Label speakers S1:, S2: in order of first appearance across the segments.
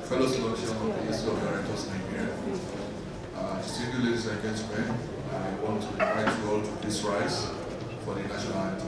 S1: Fellows luncheon of the Institute of Directors, Nigeria. Distinguished ladies and gentlemen, I want to invite you all to please rise for the national anthem.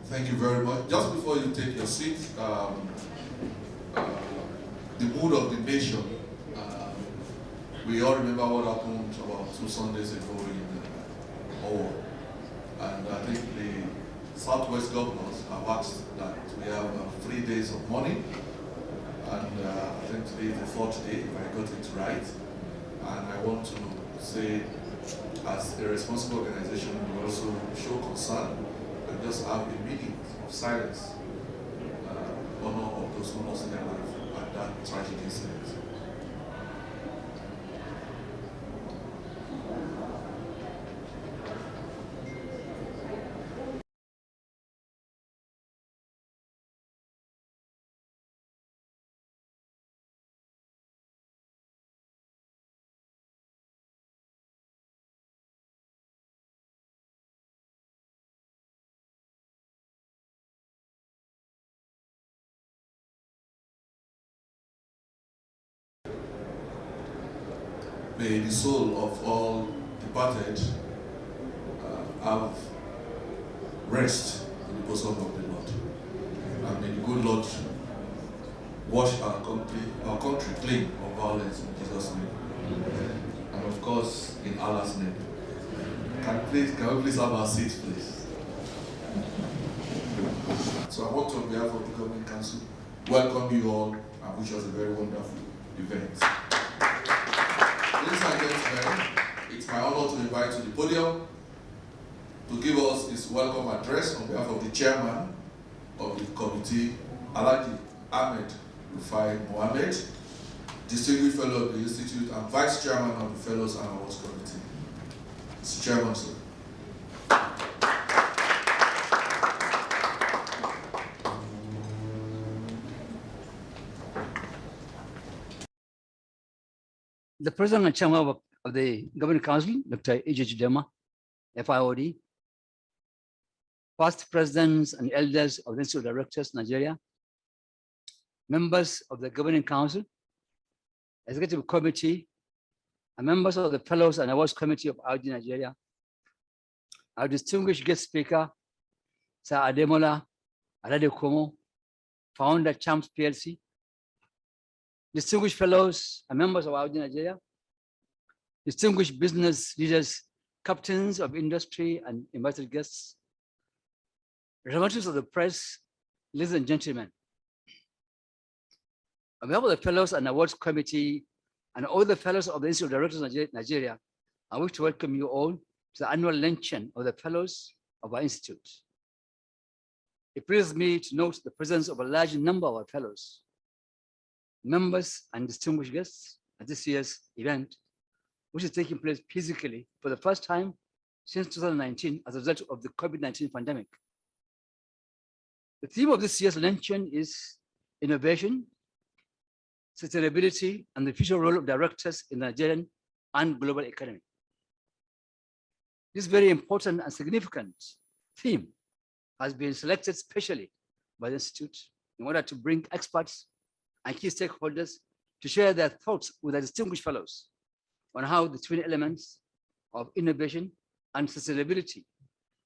S1: Thank you very much. Just before you take your seat, the mood of the nation. We all remember what happened about 2 Sundays ago in Owo. And I think the Southwest governors have asked that we have 3 days of mourning. And I think today is the 4th day, if I got it right. And I want to say, as a responsible organization, we also show concern and just have a minute of silence, honor of those who lost their life at that tragic incident. May the soul of all departed have rest in the bosom of the Lord. And may the good Lord wash our country clean of violence in Jesus' name. And of course, in Allah's name. Can we please have our seats, please? So I want to, on behalf of the Governing Council, welcome you all and wish us a very wonderful event. Ladies and gentlemen, it's my honor to invite to the podium to give us his welcome address on behalf of the chairman of the committee, Alhaji Ahmed Rufai Mohammed, distinguished fellow of the Institute and vice chairman of the Fellows and Awards Committee. Mr. Chairman, sir.
S2: The President and Chairman of the Governing Council, Dr. E.J. Dema, FIOD, past presidents and elders of the Institute of Directors, Nigeria, members of the Governing Council, Executive Committee, and members of the Fellows and Awards Committee of IOD Nigeria, our distinguished guest speaker, Sir Ademola Aladekomo, founder, Champs PLC, distinguished fellows and members of IOD Nigeria, distinguished business leaders, captains of industry and invited guests, representatives of the press, ladies and gentlemen. On behalf of the Fellows and Awards Committee and all the Fellows of the Institute of Directors Nigeria, I wish to welcome you all to the annual luncheon of the Fellows of our Institute. It pleases me to note the presence of a large number of our Fellows, members and distinguished guests at this year's event, which is taking place physically for the first time since 2019 as a result of the COVID-19 pandemic. The theme of this year's luncheon is innovation, sustainability, and the future role of directors in the Nigerian and global economy. This very important and significant theme has been selected specially by the Institute in order to bring experts and key stakeholders to share their thoughts with our distinguished fellows on how the twin elements of innovation and sustainability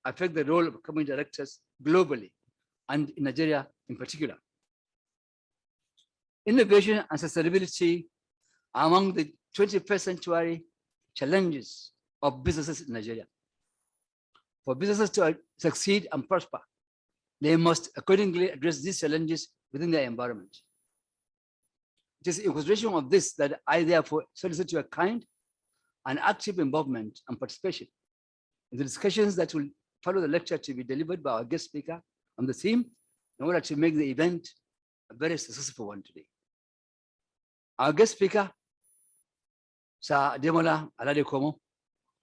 S2: affect the role of company directors globally and in Nigeria in particular. Innovation and sustainability are among the 21st century challenges of businesses in Nigeria. For businesses to succeed and prosper, they must accordingly address these challenges within their environment. It is in consideration of this that I therefore solicit your kind and active involvement and participation in the discussions that will follow the lecture to be delivered by our guest speaker on the theme in order to make the event a very successful one today. Our guest speaker, Sir Ademola Aladekomo,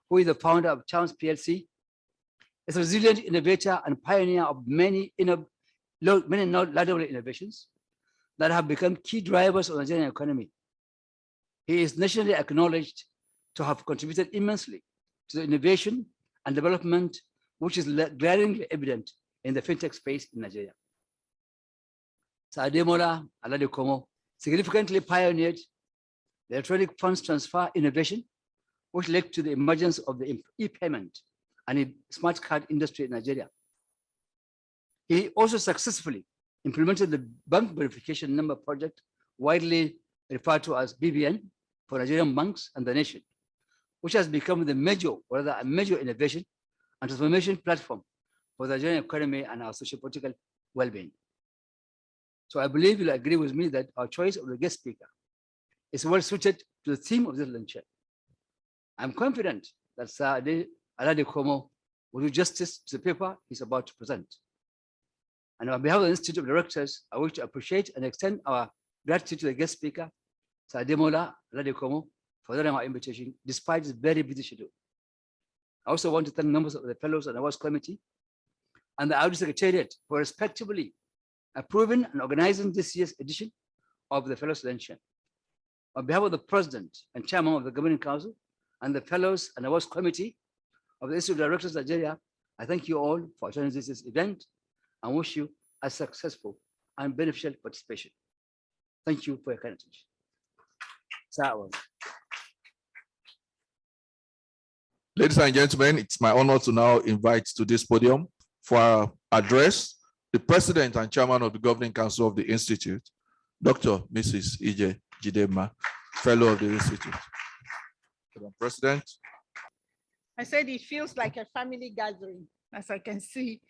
S2: who is the founder of Chance PLC, is a resilient innovator and pioneer of many laudable innovations that have become key drivers of the Nigerian economy. He is nationally acknowledged to have contributed immensely to the innovation and development, which is glaringly evident in the fintech space in Nigeria. Sir Ademola Aladekomo significantly pioneered the electronic funds transfer innovation, which led to the emergence of the e-payment and the smart card industry in Nigeria. He also successfully implemented the bank verification number project, widely referred to as BVN, for Nigerian banks and the nation, which has become the major, or rather a major innovation and transformation platform for the Nigerian economy and our socio-political well-being. So I believe you'll agree with me that our choice of the guest speaker is well suited to the theme of this luncheon. I'm confident that Sir Aladekomo will do justice to the paper he's about to present. And on behalf of the Institute of Directors, I wish to appreciate and extend our gratitude to the guest speaker, Sir Ademola Aladekomo, for honoring our invitation despite his very busy schedule. I also want to thank members of the Fellows and Awards Committee and the Audit Secretariat for respectively approving and organizing this year's edition of the Fellows Luncheon. On behalf of the President and Chairman of the Governing Council and the Fellows and Awards Committee of the Institute of Directors of Nigeria, I thank you all for attending this event and wish you a successful and beneficial participation. Thank you for your kind attention.
S1: Ladies and gentlemen, it's my honor to now invite to this podium for our address the President and Chairman of the Governing Council of the Institute, Dr. Mrs. Ije Jidema, Fellow of the Institute. Madam President.
S3: I said it feels like a family gathering, as I can see,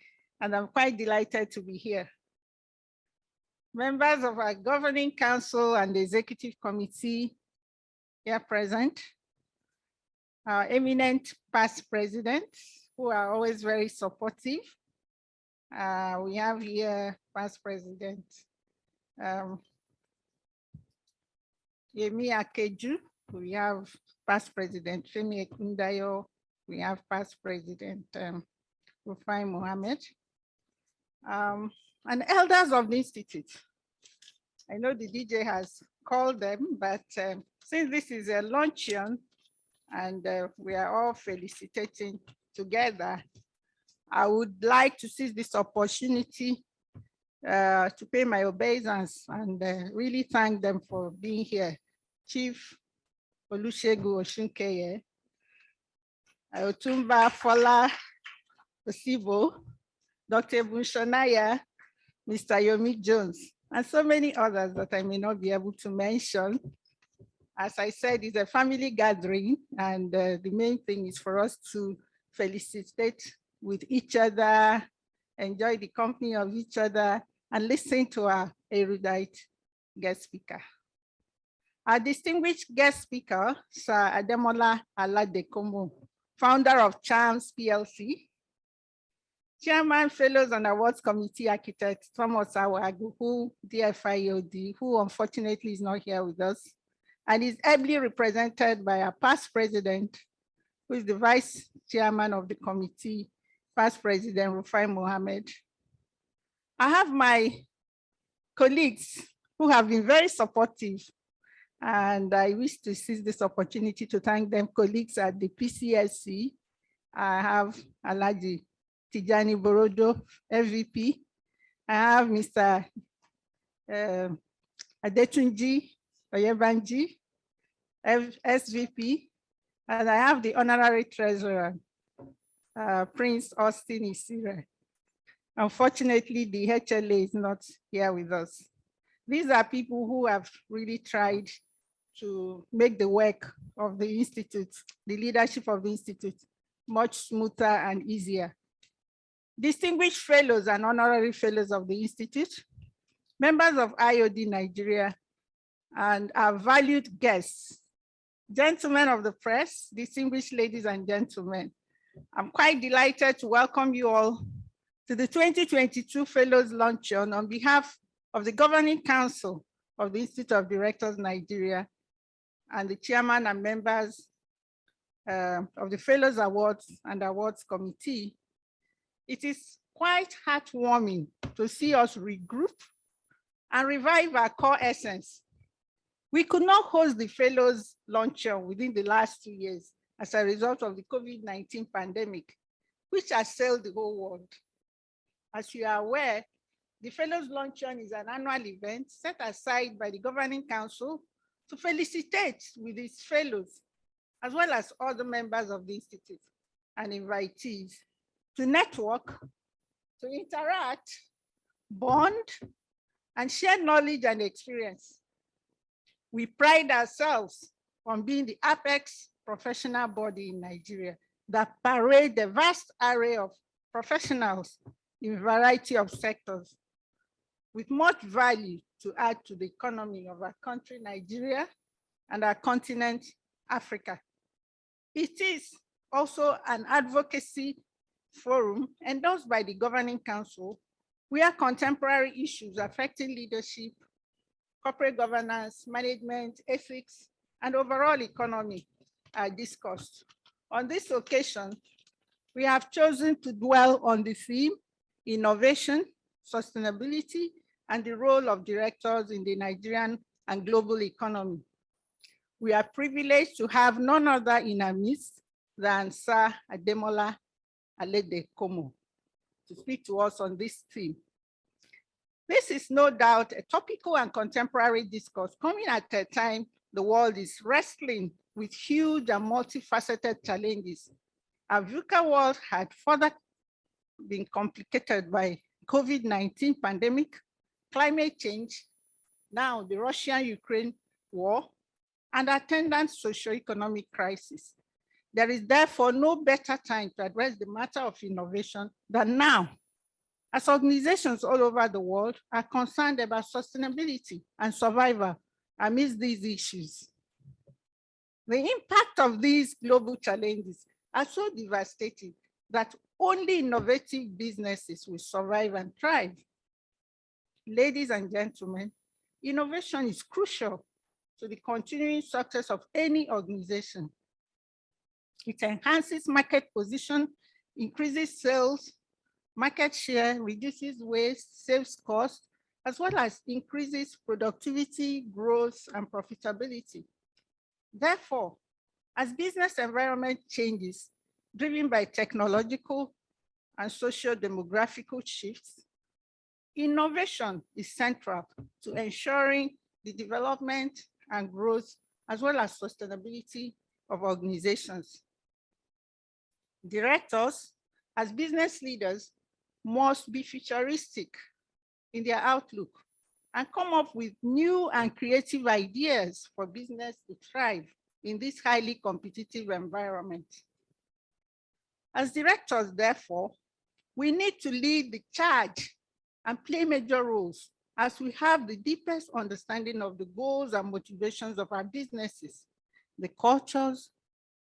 S3: and I'm quite delighted to be here. Members of our Governing Council and the Executive Committee here present, our eminent past presidents who are always very supportive. We have here past President Yemi Akeju, we have past President Femi Ekundayo, we have past President Rufai Mohammed, and elders of the Institute. I know the DJ has called them, but since this is a luncheon and we are all felicitating together, I would like to seize this opportunity to pay my obeisance and really thank them for being here. Chief Olusegun Oshunkeye, Otumba Fola Osibo, Dr. Bunshonaya, Mr. Yomi Jones, and so many others that I may not be able to mention. As I said, it's a family gathering, and the main thing is for us to felicitate with each other, enjoy the company of each other, and listen to our erudite guest speaker. Our distinguished guest speaker, Sir Ademola Aladekomo, founder of Chance PLC, Chairman, Fellows and Awards Committee Architect Thomas Awagu, who DFIOD, who unfortunately is not here with us, and is ably represented by our past president, who is the Vice Chairman of the committee, past President Rufai Mohammed. I have my colleagues who have been very supportive, and I wish to seize this opportunity to thank them, colleagues at the PCSC. I have Alhaji Tijani Borodo, FVP. I have Mr. Adetunji Oyebanji, SVP, and I have the Honorary Treasurer, Prince Austin Isire. Unfortunately, the HLA is not here with us. These are people who have really tried to make the work of the Institute, the leadership of the Institute, much smoother and easier. Distinguished fellows and honorary fellows of the Institute, members of IOD Nigeria, and our valued guests, gentlemen of the press, distinguished ladies and gentlemen, I'm quite delighted to welcome you all to the 2022 Fellows Luncheon on behalf of the Governing Council of the Institute of Directors Nigeria and the chairman and members of the Fellows Awards and Awards Committee. It is quite heartwarming to see us regroup and revive our core essence. We could not host the Fellows Luncheon within the last 2 years as a result of the COVID-19 pandemic, which has sailed the whole world. As you are aware, the Fellows Luncheon is an annual event set aside by the Governing Council to felicitate with its fellows, as well as other members of the Institute and invitees, to network, to interact, bond, and share knowledge and experience. We pride ourselves on being the apex professional body in Nigeria that parade the vast array of professionals in a variety of sectors with much value to add to the economy of our country, Nigeria, and our continent, Africa. It is also an advocacy forum endorsed by the Governing Council, where contemporary issues affecting leadership, corporate governance, management, ethics, and overall economy are discussed. On this occasion, we have chosen to dwell on the theme, innovation, sustainability, and the role of directors in the Nigerian and global economy. We are privileged to have none other in our midst than Sir Ademola Aledekomo to speak to us on this theme. This is no doubt a topical and contemporary discourse coming at a time the world is wrestling with huge and multifaceted challenges. Our VUCA world had further been complicated by COVID-19 pandemic, climate change, now the Russian-Ukraine war, and attendant socio-economic crisis. There is therefore no better time to address the matter of innovation than now, as organizations all over the world are concerned about sustainability and survival amidst these issues. The impact of these global challenges are so devastating that only innovative businesses will survive and thrive. Ladies and gentlemen, innovation is crucial to the continuing success of any organization. It enhances market position, increases sales, market share, reduces waste, saves costs, as well as increases productivity, growth, and profitability. Therefore, as business environment changes, driven by technological and socio-demographical shifts, innovation is central to ensuring the development and growth, as well as sustainability of organizations. Directors, as business leaders, must be futuristic in their outlook and come up with new and creative ideas for business to thrive in this highly competitive environment. As directors, therefore, we need to lead the charge and play major roles as we have the deepest understanding of the goals and motivations of our businesses, the cultures,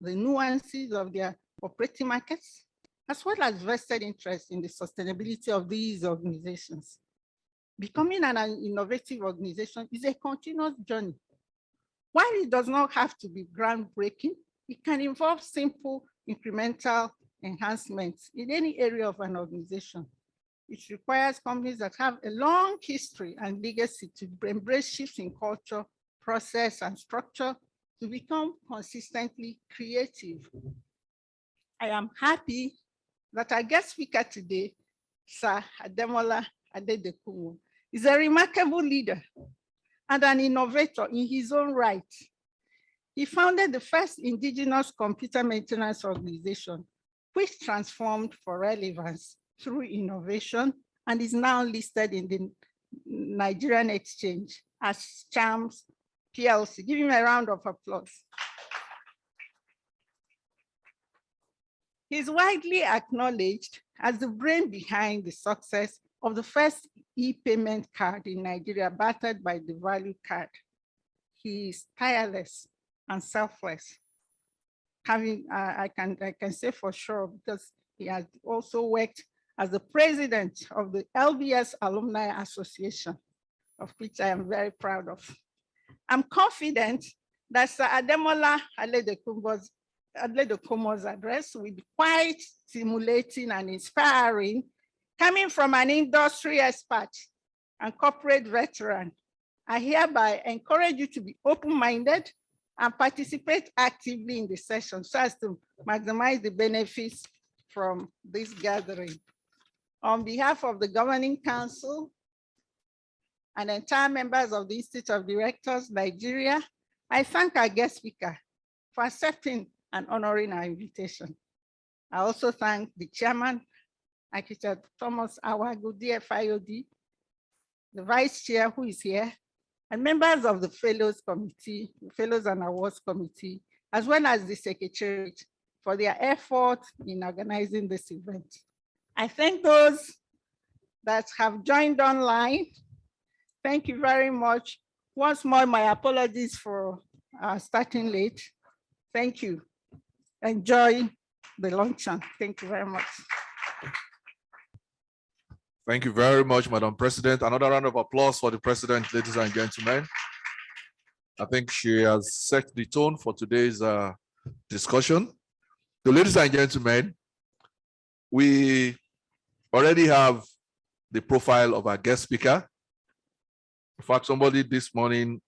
S3: the nuances of their operating markets, as well as vested interest in the sustainability of these organizations. Becoming an innovative organization is a continuous journey. While it does not have to be groundbreaking, it can involve simple incremental enhancements in any area of an organization. It requires companies that have a long history and legacy to embrace shifts in culture, process, and structure to become consistently creative. I am happy that our guest speaker today, Sir Ademola Aledekomo, is a remarkable leader and an innovator in his own right. He founded the first indigenous computer maintenance organization, which transformed for relevance through innovation and is now listed in the Nigerian Exchange as CHAMS PLC. Give him a round of applause. He's widely acknowledged as the brain behind the success of the first e-payment card in Nigeria, battered by the value card. He is tireless and selfless. I can say for sure, because he has also worked as the president of the LBS Alumni Association, of which I am very proud of. I'm confident that Sir Ademola Adedokomo's address will be quite stimulating and inspiring, coming from an industry expert and corporate veteran. I hereby encourage you to be open-minded and participate actively in the session so as to maximize the benefits from this gathering. On behalf of the Governing Council and entire members of the Institute of Directors, Nigeria, I thank our guest speaker for accepting and honoring our invitation. I also thank the chairman, Architect Thomas Awagu, DFIOD, the vice chair who is here, and members of the Fellows Committee, the Fellows and Awards Committee, as well as the Secretariat for their effort in organizing this event. I thank those that have joined online. Thank you very much. Once more, my apologies for starting late. Thank you. Enjoy the luncheon. Thank you very much.
S1: Thank you very much, Madam President. Another round of applause for the President, ladies and gentlemen. I think she has set the tone for today's discussion. So, ladies and gentlemen, we already have the profile of our guest speaker. In fact, somebody this morning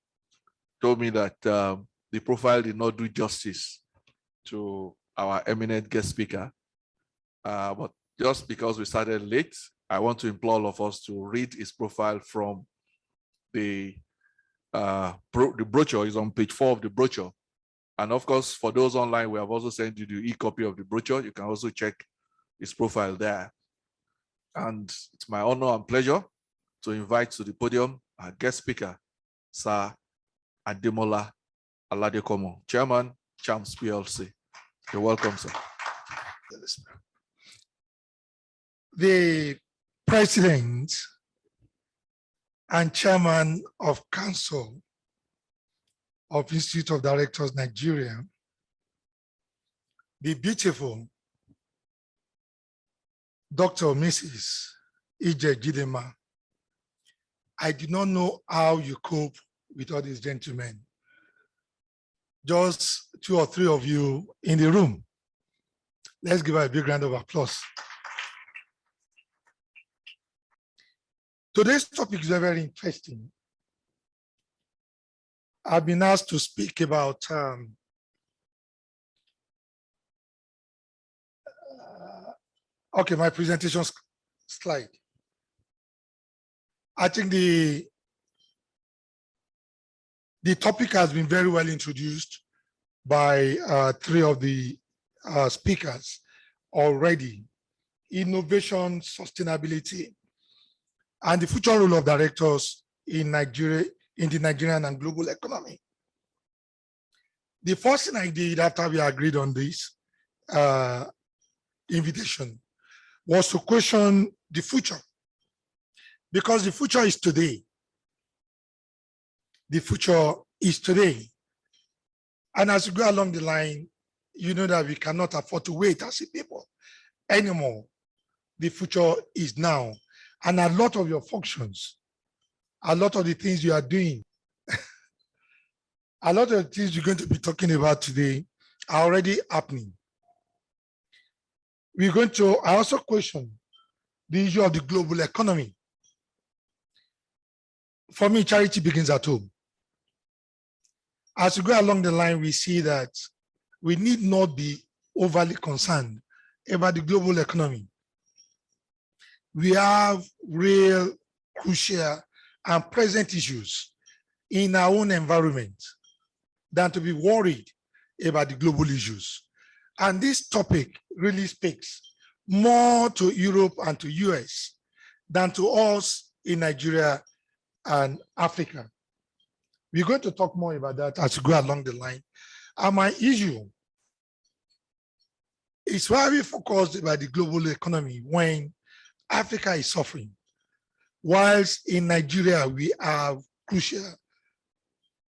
S1: told me that the profile did not do justice to our eminent guest speaker. But just because we started late, I want to implore all of us to read his profile from the brochure. Is on page 4 of the brochure. And of course, for those online, we have also sent you the e-copy of the brochure. You can also check his profile there. And it's my honor and pleasure to invite to the podium our guest speaker, Sir Ademola Aladekomo, Chairman, CHAMS PLC. You're welcome, sir.
S4: The President and Chairman of Council of Institute of Directors, Nigeria, the beautiful Dr. Mrs. Ije Jidema. I did not know how you cope with all these gentlemen. Just 2 or 3 of you in the room. Let's give her a big round of applause. Today's topic is very interesting. I've been asked to speak about okay, my presentation slide. I think the topic has been very well introduced by 3 of the speakers already. Innovation, sustainability, and the future role of directors in Nigeria, in the Nigerian and global economy. The first thing I did after we agreed on this invitation was to question the future, because the future is today. The future is today. And as you go along the line, you know that we cannot afford to wait as a people anymore. The future is now. And a lot of your functions, a lot of the things you are doing, a lot of the things you're going to be talking about today are already happening. We're going to also question the issue of the global economy. For me, charity begins at home. As we go along the line, we see that we need not be overly concerned about the global economy. We have real, crucial, and present issues in our own environment than to be worried about the global issues. And this topic really speaks more to Europe and to US than to us in Nigeria and Africa. We're going to talk more about that as we go along the line. And my issue is why we focused about the global economy when Africa is suffering, whilst in Nigeria we have crucial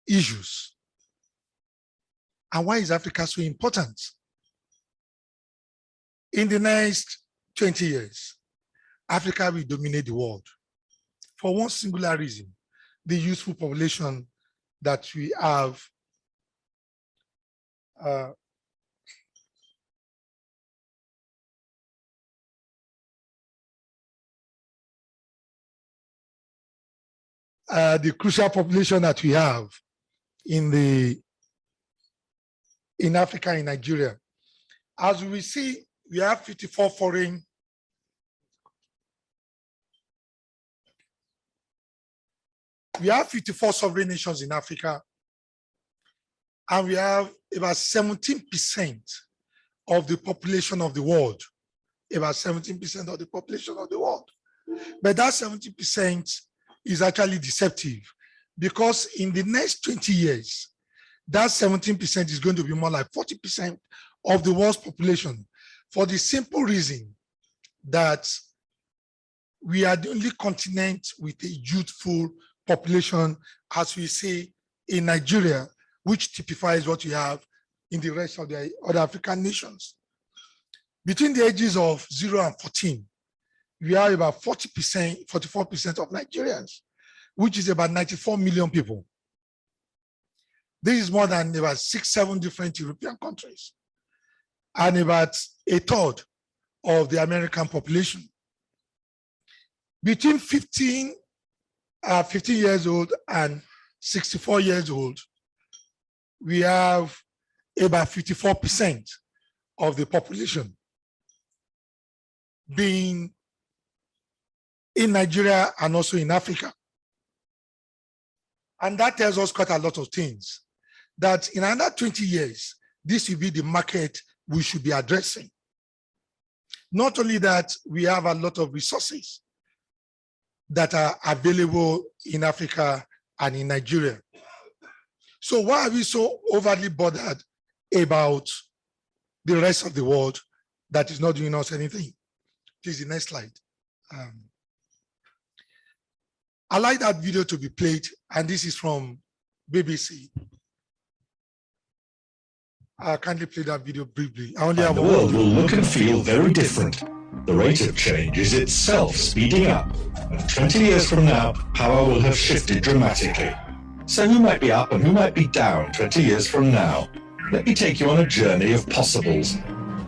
S4: issues. And why is Africa so important? In the next 20 years, Africa will dominate the world for one singular reason: the youthful population that we have the crucial population that we have in Africa, in Nigeria. As we see, we have 54 foreign sovereign nations in Africa, and we have about 17% of the population of the world, about 17% of the population of the world. But that 70% is actually deceptive, because in the next 20 years, that 17% is going to be more like 40% of the world's population, for the simple reason that we are the only continent with a youthful population, as we see in Nigeria, which typifies what we have in the rest of the other African nations. Between the ages of 0 and 14, we have about 40%, 44% of Nigerians, which is about 94 million people. This is more than about 6-7 different European countries, and about a third of the American population. Between 15 years old and 64 years old, we have about 54% of the population being in Nigeria and also in Africa. And that tells us quite a lot of things, that in another 20 years, this will be the market we should be addressing. Not only that, we have a lot of resources that are available in Africa and in Nigeria. So why are we so overly bothered about the rest of the world that is not doing us anything? Please, the next slide. I like that video to be played, and this is from BBC. I'll kindly play that video briefly. I only have
S5: the world will look and feel very different. The rate of change is itself speeding up, and 20 years from now, power will have shifted dramatically. So who might be up and who might be down 20 years from now? Let me take you on a journey of possibles.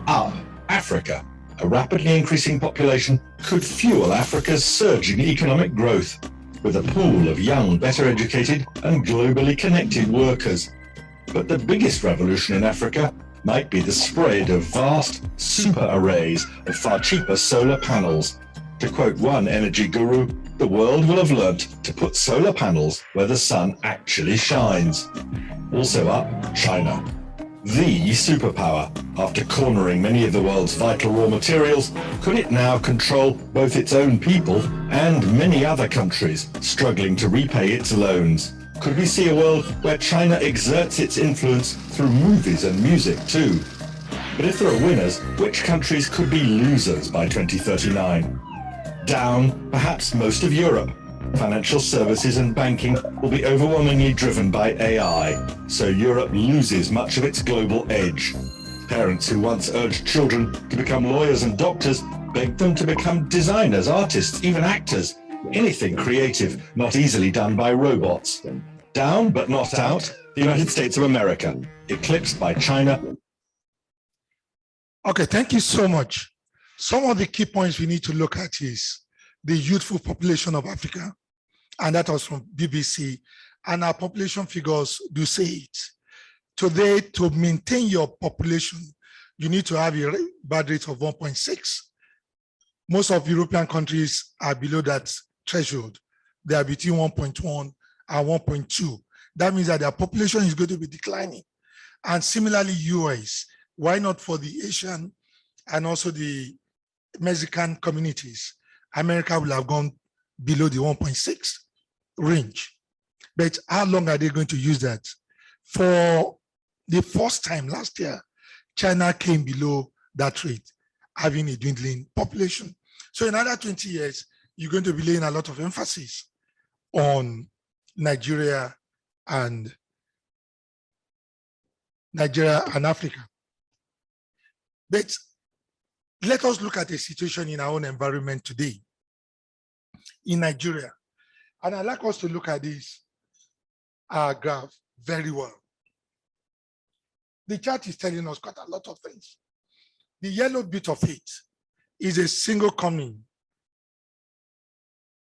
S5: Up, Africa. A rapidly increasing population could fuel Africa's surging economic growth, with a pool of young, better educated and globally connected workers. But the biggest revolution in Africa might be the spread of vast super arrays of far cheaper solar panels. To quote one energy guru, the world will have learnt to put solar panels where the sun actually shines. Also up, China. The superpower. After cornering many of the world's vital raw materials, could it now control both its own people and many other countries struggling to repay its loans? Could we see a world where China exerts its influence through movies and music too? But if there are winners, which countries could be losers by 2039? Down, perhaps most of Europe. Financial services and banking will be overwhelmingly driven by AI, so Europe loses much of its global edge. Parents who once urged children to become lawyers and doctors begged them to become designers, artists, even actors. Anything creative, not easily done by robots. Down, but not out, the United States of America, eclipsed by China.
S4: Okay, thank you so much. Some of the key points we need to look at is the youthful population of Africa, and that was from BBC, and our population figures do say it. Today, to maintain your population, you need to have a birth rate of 1.6. Most of European countries are below that threshold. They are between 1.1 and 1.2. That means that their population is going to be declining. And similarly, US, why not for the Asian and also the Mexican communities? America will have gone below the 1.6, range. But how long are they going to use that? For the first time last year, China came below that rate, having a dwindling population. So in another 20 years, you're going to be laying a lot of emphasis on Nigeria and Africa. But let us look at the situation in our own environment today in Nigeria. And I'd like us to look at this graph very well. The chart is telling us quite a lot of things. The yellow bit of it is a single company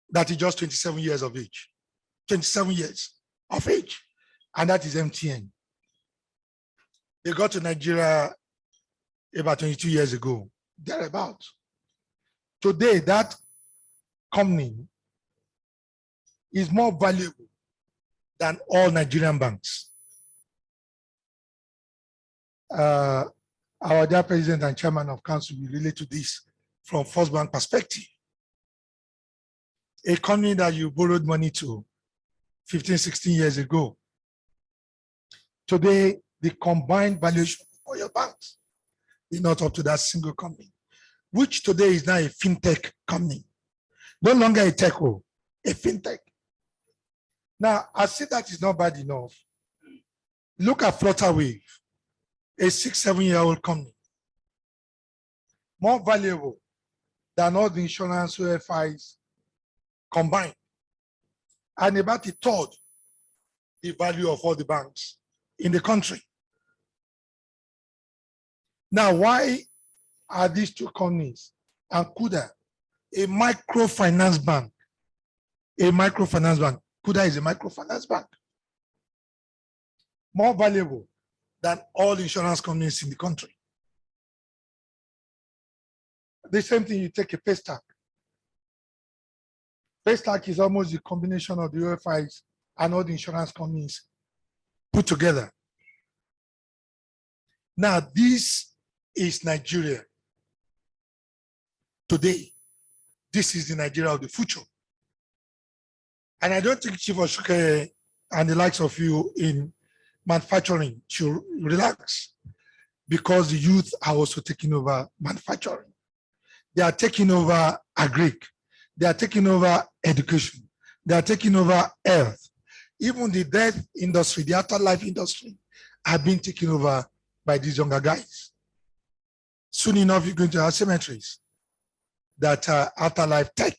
S4: that is just 27 years of age. 27 years of age, and that is MTN. They got to Nigeria about 22 years ago, thereabout. Today, that company is more valuable than all Nigerian banks. Our dear president and chairman of council will relate to this from First Bank perspective. A company that you borrowed money to 15, 16 years ago. Today, the combined valuation for your banks is not up to that single company, which today is now a fintech company. No longer a telco, a fintech. Now, I see that is not bad enough. Look at Flutterwave, a 6-7-year-old company. More valuable than all the insurance OFIs combined. And about a third the value of all the banks in the country. Now, why are these two companies and Kuda, a microfinance bank, Kuda is a microfinance bank, more valuable than all insurance companies in the country? The same thing, you take a Paystack. Paystack is almost the combination of the OFIs and all the insurance companies put together. Now, this is Nigeria today. This is the Nigeria of the future. And I don't think Chief Oshuke and the likes of you in manufacturing should relax, because the youth are also taking over manufacturing. They are taking over agric. They are taking over education. They are taking over health. Even the death industry, the afterlife industry, have been taken over by these younger guys. Soon enough, you're going to have cemeteries that are afterlife tech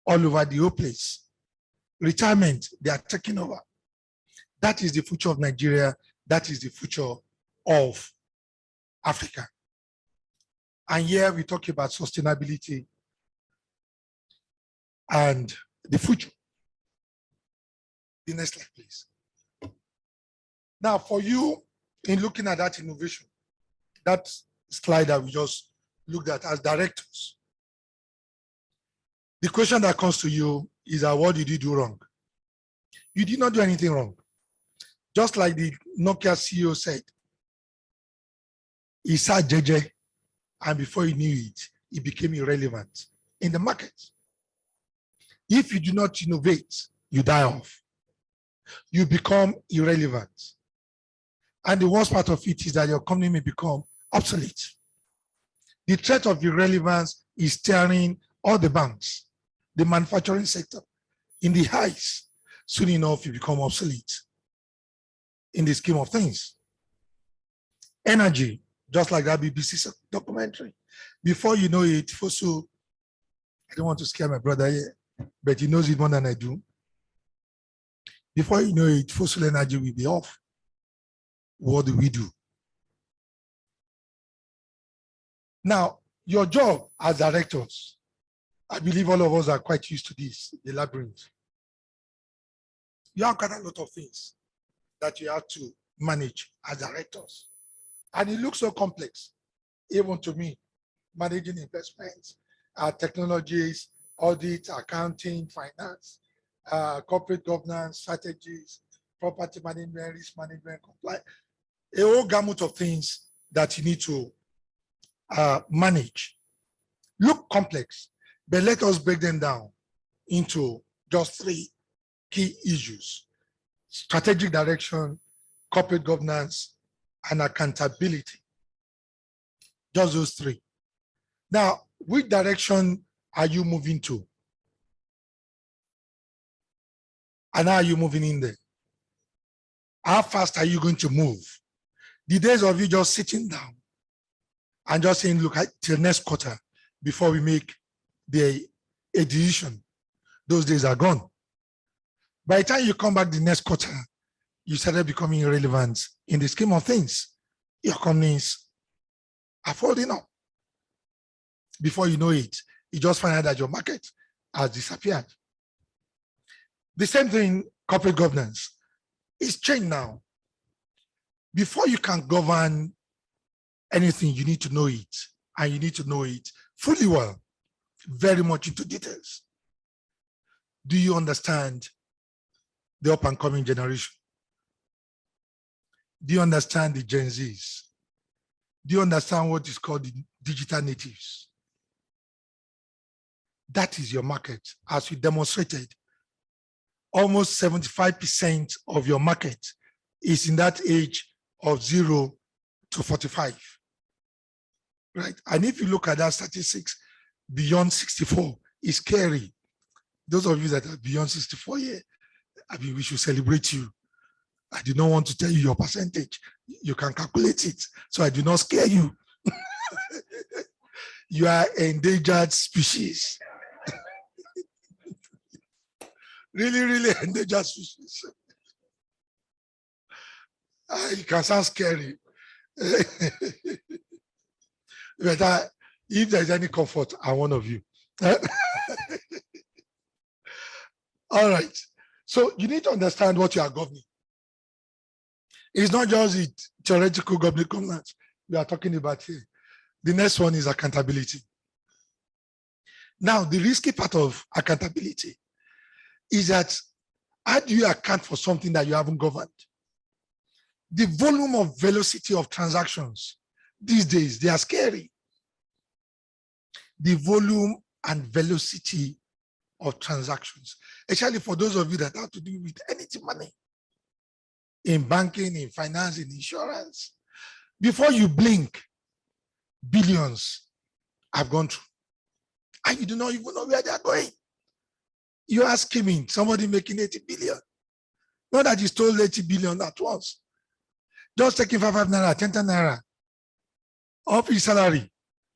S4: all over the whole place. Retirement, they are taking over. That is the future of Nigeria. That is the future of Africa. And here we talk about sustainability and the future. The next slide, please. Now, for you, in looking at that innovation, that slide that we just looked at as directors, the question that comes to you is, what did you do wrong? You did not do anything wrong. Just like the Nokia CEO said, he sat JJ, and before he knew it, it became irrelevant in the market. If you do not innovate, you die off. You become irrelevant. And the worst part of it is that your company may become obsolete. The threat of irrelevance is staring all the banks, the manufacturing sector, in the eyes. Soon enough, you become obsolete in the scheme of things. Energy, just like that BBC documentary. Before you know it, Fosu, I don't want to scare my brother here, but he knows it more than I do. Before you know it, fossil energy will be off. What do we do? Now, your job as directors, I believe all of us are quite used to this, the labyrinth. You have got a lot of things that you have to manage as directors. And it looks so complex, even to me, managing investments, technologies, audit, accounting, finance, corporate governance, strategies, property management, risk management, compliance, a whole gamut of things that you need to manage. Look complex, but let us break them down into just 3 key issues: strategic direction, corporate governance, and accountability. Just those 3. Now, which direction are you moving to? And how are you moving in there? How fast are you going to move? The days of you just sitting down and just saying, look, till next quarter before we make a decision, those days are gone. By the time you come back the next quarter, you started becoming irrelevant in the scheme of things. Your companies are folding up. Before you know it, you just find out that your market has disappeared. The same thing, corporate governance. It's changed now. Before you can govern anything, you need to know it, and you need to know it fully well, very much into details. Do you understand the up and coming generation? Do you understand the Gen Zs? Do you understand what is called the digital natives? That is your market. As we demonstrated, almost 75% of your market is in that age of 0 to 45, right? And if you look at that statistics, beyond 64 is scary. Those of you that are beyond 64 years, I mean, we should celebrate you. I do not want to tell you your percentage. You can calculate it, so I do not scare you. You are endangered species. Really, really endangered species. It can sound scary. But if there's any comfort, I'm one of you. All right. So you need to understand what you are governing. It's not just the theoretical governance we are talking about here. The next one is accountability. Now, the risky part of accountability is that how do you account for something that you haven't governed? The volume of velocity of transactions these days, they are scary. The volume and velocity of transactions, especially for those of you that have to do with anything money, in banking, in finance, in insurance. Before you blink, billions have gone through. And you do not even know where they are going. You are skimming, somebody making 80 billion. Not that you stole 80 billion at once. Just taking 5 naira, 10 naira off his salary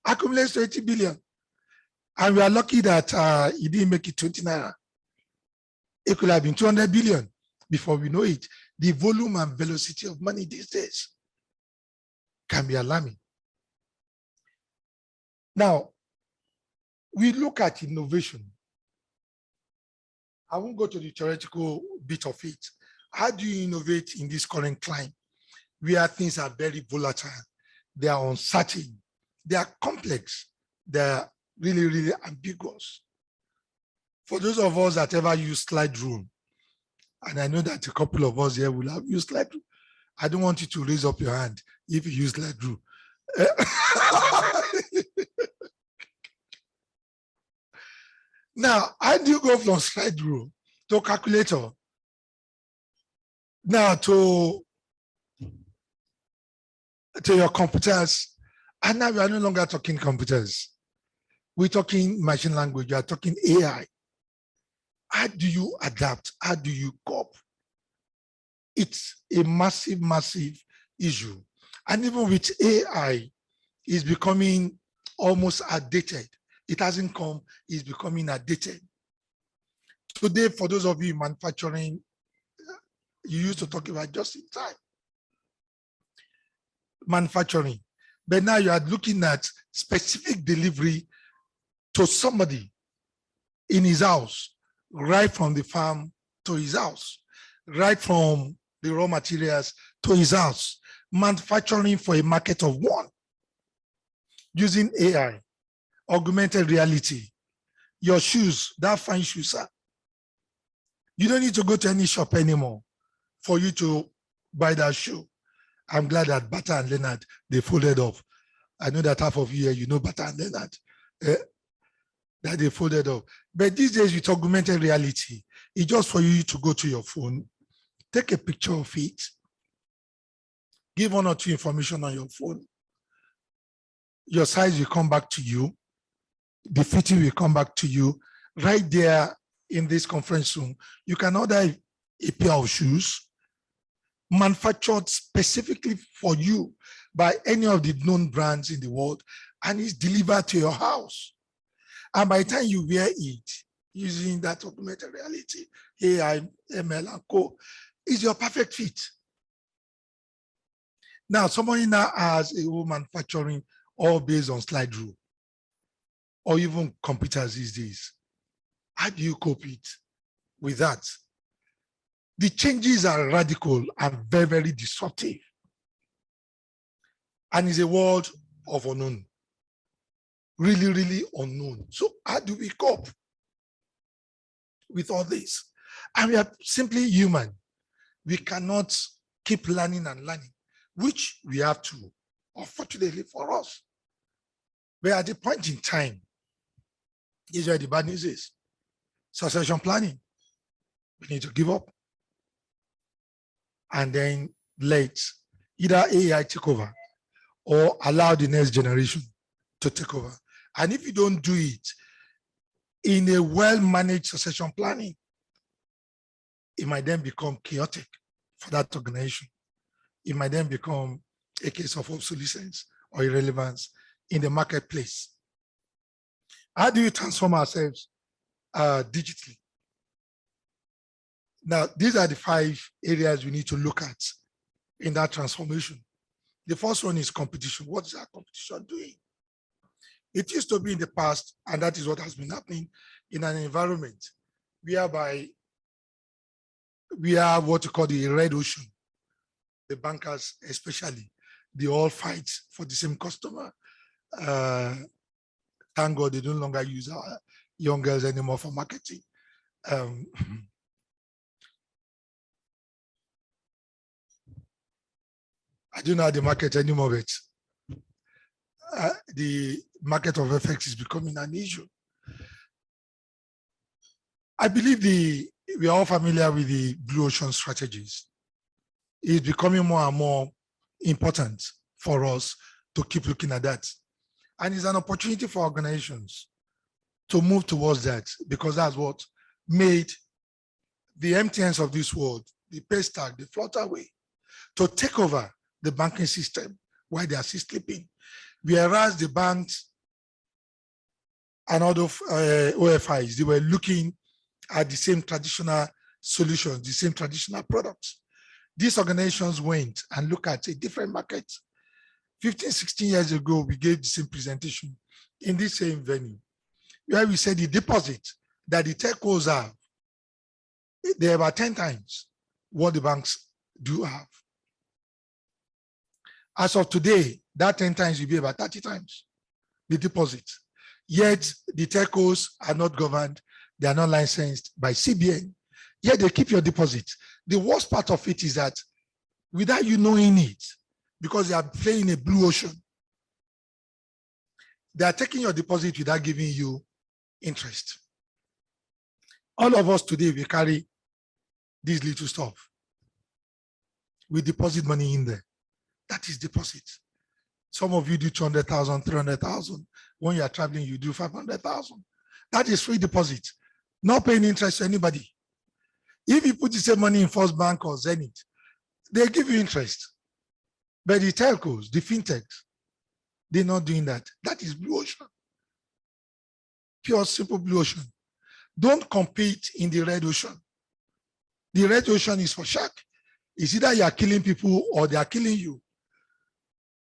S4: accumulates to 80 billion. And we are lucky that he didn't make it 20 naira. It could have been 200 billion before we know it. The volume and velocity of money these days can be alarming. Now, we look at innovation. I won't go to the theoretical bit of it. How do you innovate in this current climate where things are very volatile? They are uncertain. They are complex. They are really, really ambiguous. For those of us that ever use slide rule, and I know that a couple of us here will have used slide rule. I don't want you to raise up your hand if you use slide rule. Now, how do you go from slide rule to calculator? Now to your computers, and now we are no longer talking computers. We're talking machine language, we are talking AI. How do you adapt? How do you cope? It's a massive, massive issue. And even with AI, it's becoming almost outdated. It hasn't come, it's becoming outdated. Today, for those of you in manufacturing, you used to talk about just in time manufacturing. But now you are looking at specific delivery to somebody in his house, right from the farm to his house, right from the raw materials to his house, manufacturing for a market of one, using AI, augmented reality. Your shoes, that fine shoes, sir. You don't need to go to any shop anymore for you to buy that shoe. I'm glad that Bata and Leonard, they folded off. I know that half of you here, you know Bata and Leonard. that they folded up. But these days with augmented reality, it's just for you to go to your phone, take a picture of it, give 1 or 2 information on your phone. Your size will come back to you. The fitting will come back to you. Right there in this conference room, you can order a pair of shoes manufactured specifically for you by any of the known brands in the world, and it's delivered to your house. And by the time you wear it, using that augmented reality, AI, ML, and Co, is your perfect fit. Now, somebody now has a whole manufacturing all based on slide rule, or even computers these days. How do you cope it with that? The changes are radical and very, very disruptive. And it's a world of unknown. Really, really unknown. So how do we cope with all this? And we are simply human. We cannot keep learning and learning, which we have to, unfortunately for us. But at the point in time, here's where the bad news is. Succession planning. We need to give up. And then let either AI take over or allow the next generation to take over. And if you don't do it in a well-managed succession planning, it might then become chaotic for that organization. It might then become a case of obsolescence or irrelevance in the marketplace. How do we transform ourselves digitally? Now, these are the 5 areas we need to look at in that transformation. The first one is competition. What is our competition doing? It used to be in the past, and that is what has been happening in an environment whereby we have what you call the red ocean. The bankers, especially, they all fight for the same customer. Thank God they no longer use our young girls anymore for marketing. I don't know how the market anymore, but the market of FX is becoming an issue. I believe we are all familiar with the blue ocean strategies. It's becoming more and more important for us to keep looking at that. And it's an opportunity for organizations to move towards that, because that's what made the MTNs of this world, the Paystack, the Flutterway, to take over the banking system while they are still sleeping. Whereas the banks and other OFIs, they were looking at the same traditional solutions, the same traditional products. These organizations went and looked at a different market. 15, 16 years ago, we gave the same presentation in this same venue, where we said the deposit that the telcos have, they're about 10 times what the banks do have. As of today, that 10 times will be about 30 times the deposit. Yet the telcos are not governed, they are not licensed by CBN, yet they keep your deposit. The worst part of it is that without you knowing it, because they are playing a blue ocean, they are taking your deposit without giving you interest. All of us today, we carry this little stuff. We deposit money in there. That is deposit. Some of you do 200,000, 300,000. When you are traveling, you do 500,000. That is free deposit, not paying interest to anybody. If you put the same money in First Bank or Zenith, they give you interest. But the telcos, the fintechs, they're not doing that. That is blue ocean. Pure, simple blue ocean. Don't compete in the red ocean. The red ocean is for shark. It's either you are killing people or they are killing you.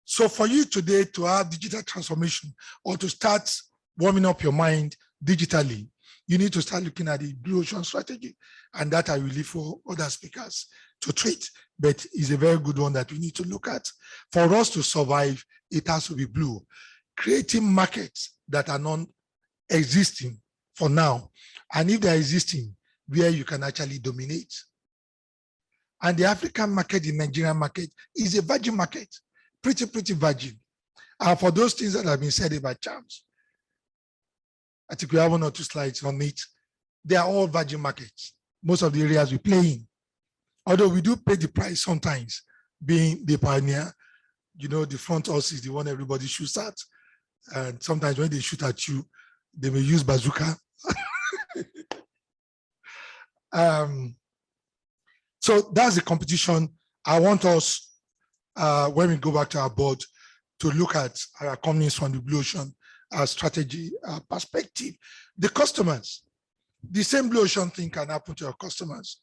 S4: So for you today to have digital transformation or to start warming up your mind digitally, you need to start looking at the blue ocean strategy. And that I will leave for other speakers to treat, but it's a very good one that we need to look at. For us to survive, it has to be blue. Creating markets that are non-existing for now. And if they're existing, where you can actually dominate. And the African market, the Nigerian market, is a virgin market. Pretty virgin. And for those things that have been said about charms, I think we have 1 or 2 slides on it. They are all virgin markets, most of the areas we play in. Although we do pay the price sometimes, being the pioneer, you know, the front horse is the one everybody shoots at. And sometimes when they shoot at you, they may use bazooka. So that's the competition. I want us, when we go back to our board, to look at our companies from the Blue Ocean, our strategy, our perspective. The customers, the same Blue Ocean thing can happen to our customers.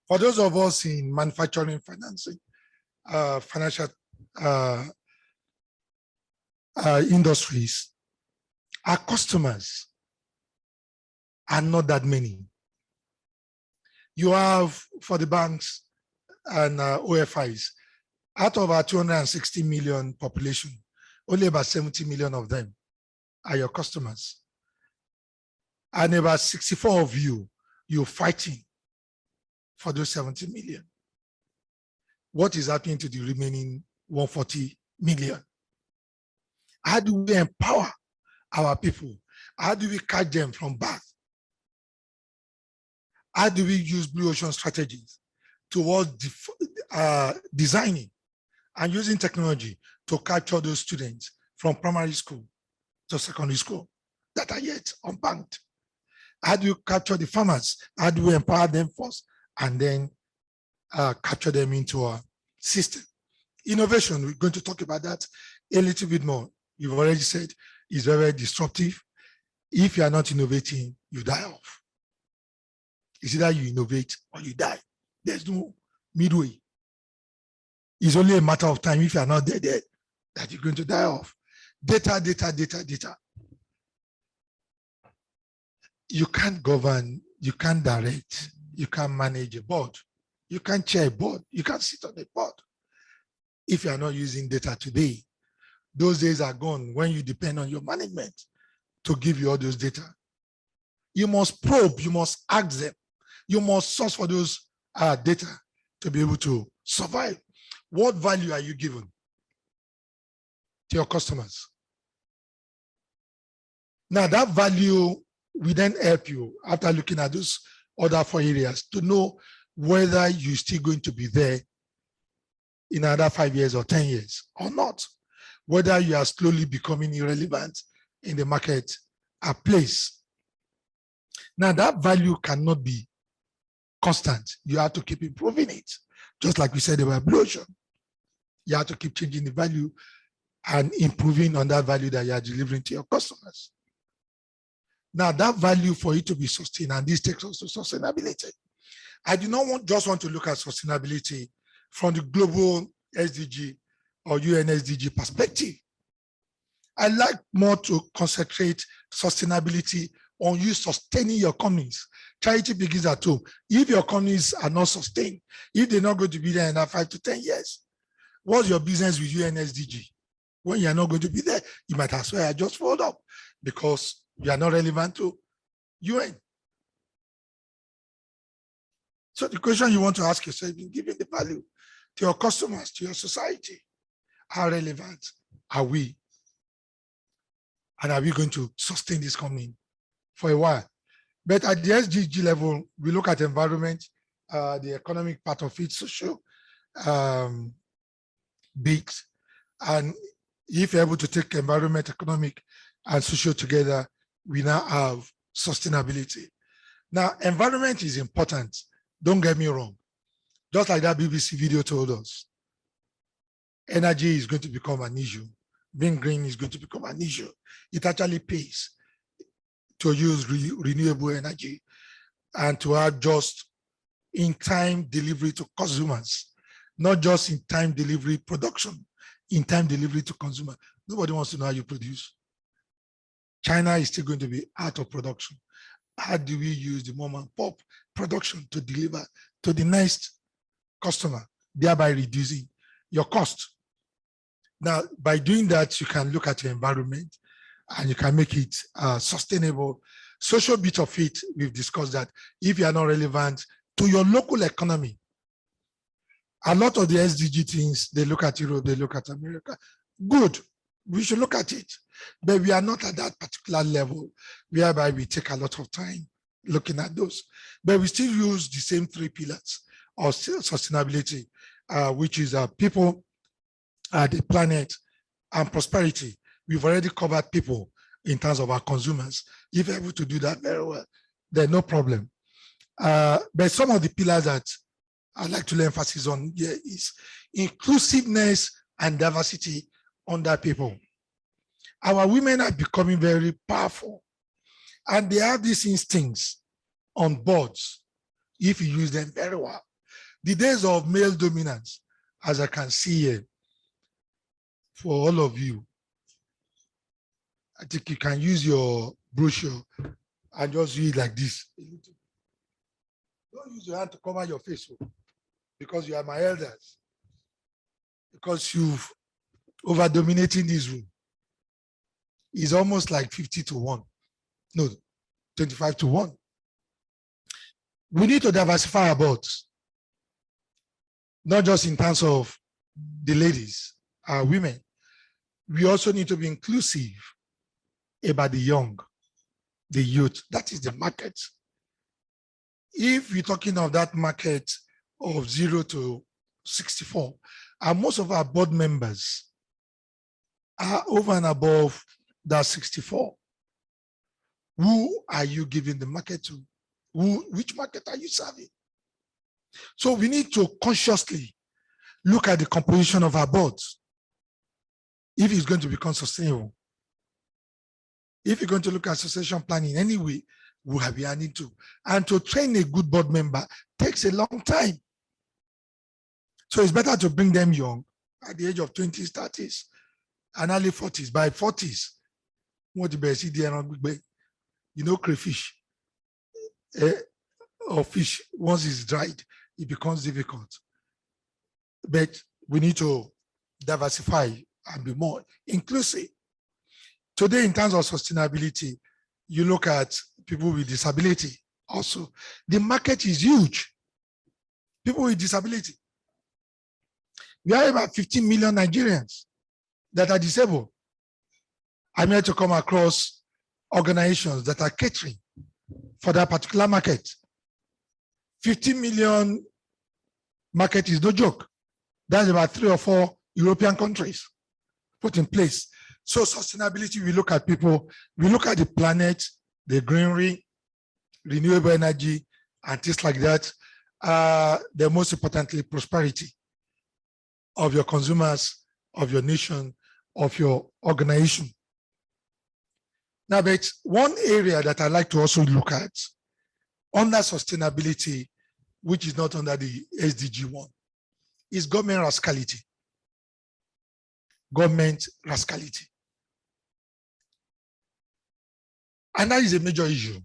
S4: For those of us in manufacturing, financing, financial industries, our customers are not that many. You have, for the banks and OFIs, out of our 260 million population, only about 70 million of them are your customers. And about 64 of you, you're fighting for those 70 million. What is happening to the remaining 140 million? How do we empower our people? How do we catch them from birth? How do we use Blue Ocean strategies towards designing and using technology to capture those students from primary school to secondary school that are yet unbanked? How do you capture the farmers? How do we empower them first and then capture them into our system? Innovation, we're going to talk about that a little bit more. You've already said it's very, very disruptive. If you are not innovating, you die off. It's either you innovate or you die. There's no midway. It's only a matter of time, if you are not dead, that you're going to die off. Data, data, data, data. You can't govern, you can't direct, you can't manage a board. You can't chair a board, you can't sit on a board. If you are not using data today, those days are gone when you depend on your management to give you all those data. You must probe, you must ask them, you must source for those data to be able to survive. What value are you giving to your customers? Now that value will then help you, after looking at those other 4 areas, to know whether you're still going to be there in another 5 years or 10 years or not, whether you are slowly becoming irrelevant in the market place. Now that value cannot be constant. You have to keep improving it. Just like we said about Blue Ocean. You have to keep changing the value and improving on that value that you are delivering to your customers. Now that value, for it to be sustained, and this takes us to sustainability. I do not just want to look at sustainability from the global SDG or UN SDG perspective. I like more to concentrate sustainability on you sustaining your companies. Charity begins at home. If your companies are not sustained, if they're not going to be there in 5 to 10 years, what's your business with UN SDG? When you're not going to be there, you might as well just fold up because you are not relevant to UN. So the question you want to ask yourself, given the value to your customers, to your society, how relevant are we? And are we going to sustain this company for a while? But at the SDG level, we look at environment, the economic part of it, social bits. And if you're able to take environment, economic, and social together, we now have sustainability. Now, environment is important. Don't get me wrong. Just like that BBC video told us, energy is going to become an issue. Being green is going to become an issue. It actually pays to use renewable energy and to have just in-time delivery to consumers, not just in-time delivery production, in-time delivery to consumer. Nobody wants to know how you produce. China is still going to be out of production. How do we use the mom and pop production to deliver to the next customer, thereby reducing your cost? Now, by doing that, you can look at your environment and you can make it sustainable. Social bit of it, we've discussed that if you are not relevant to your local economy, a lot of the SDG things, they look at Europe, they look at America, good. We should look at it, but we are not at that particular level whereby we take a lot of time looking at those. But we still use the same 3 pillars of sustainability, which is people, the planet, and prosperity. We've already covered people in terms of our consumers. If we're able to do that very well, then no problem. But some of the pillars that I'd like to lay emphasis on here is inclusiveness and diversity under people. Our women are becoming very powerful, and they have these instincts on boards if you use them very well. The days of male dominance, as I can see here, for all of you, I think you can use your brochure and just use it like this. Don't use your hand to cover your face, because you are my elders, because you've over-dominating this room. It's almost like 50-1. No, 25-1. We need to diversify our boards, not just in terms of the ladies, our women. We also need to be inclusive about the young, the youth. That is the market. If we're talking of that market of 0 to 64, and most of our board members are over and above that 64, who are you giving the market to? Which market are you serving? So we need to consciously look at the composition of our boards if it's going to become sustainable. If you're going to look at succession planning anyway, we have been adding to. And to train a good board member takes a long time. So it's better to bring them young at the age of 20s, 30s, and early 40s. By 40s, you know, crayfish or fish, once it's dried, it becomes difficult. But we need to diversify and be more inclusive. Today, in terms of sustainability, you look at people with disability also. The market is huge. People with disability. We have about 15 million Nigerians that are disabled. I'm here to come across organizations that are catering for that particular market. 15 million market is no joke. That's about 3 or 4 European countries put in place. So sustainability, we look at people, we look at the planet, the greenery, renewable energy, and things like that. The most importantly, prosperity of your consumers, of your nation, of your organization. Now, but one area that I like to also look at under sustainability, which is not under the SDG 1, is government rascality. Government rascality. And that is a major issue.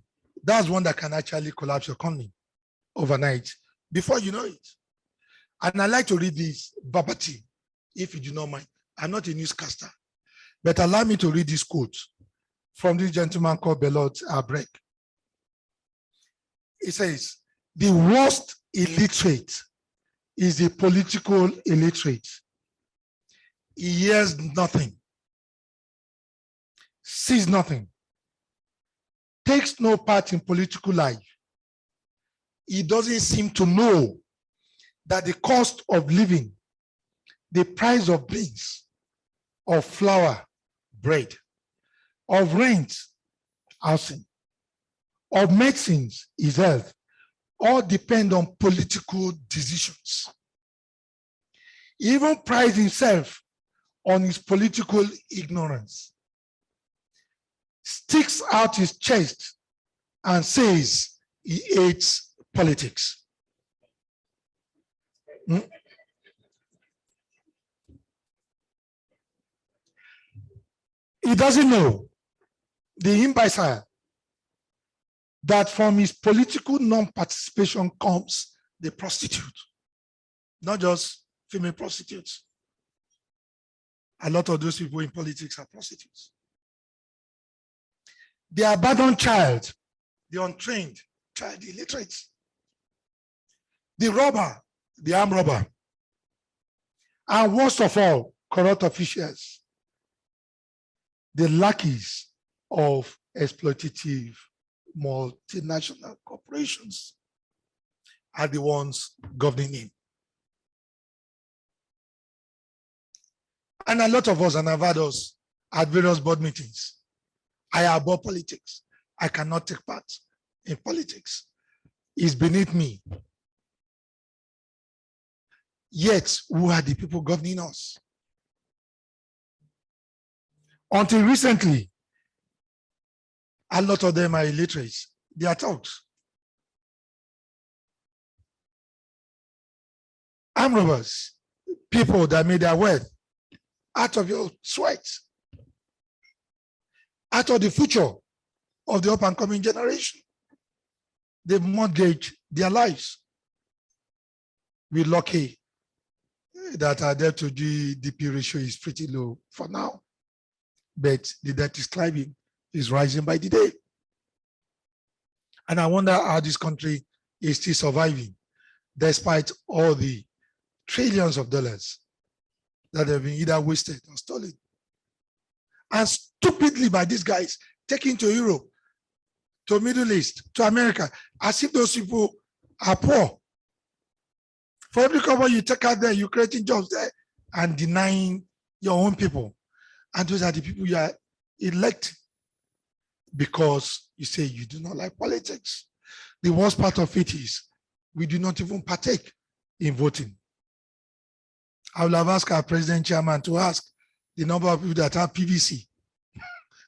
S4: That's one that can actually collapse your economy overnight before you know it. And I like to read this verbatim, if you do not mind. I'm not a newscaster, but allow me to read this quote from this gentleman called Belot Breck. It says, the worst illiterate is the political illiterate. He hears nothing, sees nothing, takes no part in political life. He doesn't seem to know that the cost of living, the price of beans, of flour, bread, of rent, housing, of medicines, his health, all depend on political decisions. He even prides himself on his political ignorance, sticks out his chest and says he hates politics. He doesn't know, the imbecile, that from his political non-participation comes the prostitute, not just female prostitutes. A lot of those people in politics are prostitutes. The abandoned child, the untrained child, the illiterate, the robber, the armed robber, and worst of all, corrupt officials the lackeys of exploitative multinational corporations are the ones governing him. And a lot of us, and I've had us at various board meetings, I abhor politics. I cannot take part in politics. It's beneath me. Yet, who are the people governing us? Until recently, a lot of them are illiterate. They are taught. Armed robbers, people that made their wealth out of your sweat, out of the future of the up and coming generation. They've mortgaged their lives. We're lucky that our debt to GDP ratio is pretty low for now, but the debt is climbing, is rising by the day. And I wonder how this country is still surviving despite all the trillions of dollars that have been either wasted or stolen. And stupidly by these guys taken to Europe, to Middle East, to America, as if those people are poor. For every couple you take out there, you're creating jobs there and denying your own people. And those are the people you are electing because you say you do not like politics. The worst part of it is we do not even partake in voting. I will have asked our president chairman to ask the number of people that have PVC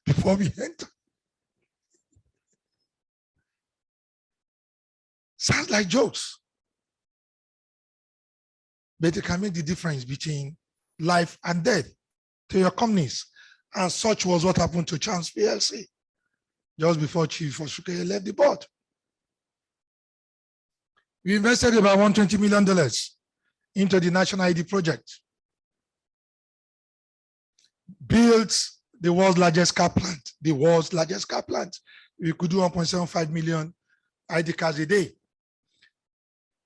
S4: before we enter. Sounds like jokes. But it can make the difference between life and death to your companies. And such was what happened to Chance PLC just before Chief Oshuke left the board. We invested about $120 million into the National ID project. Built the world's largest car plant, the world's largest car plant. We could do 1.75 million ID cards a day.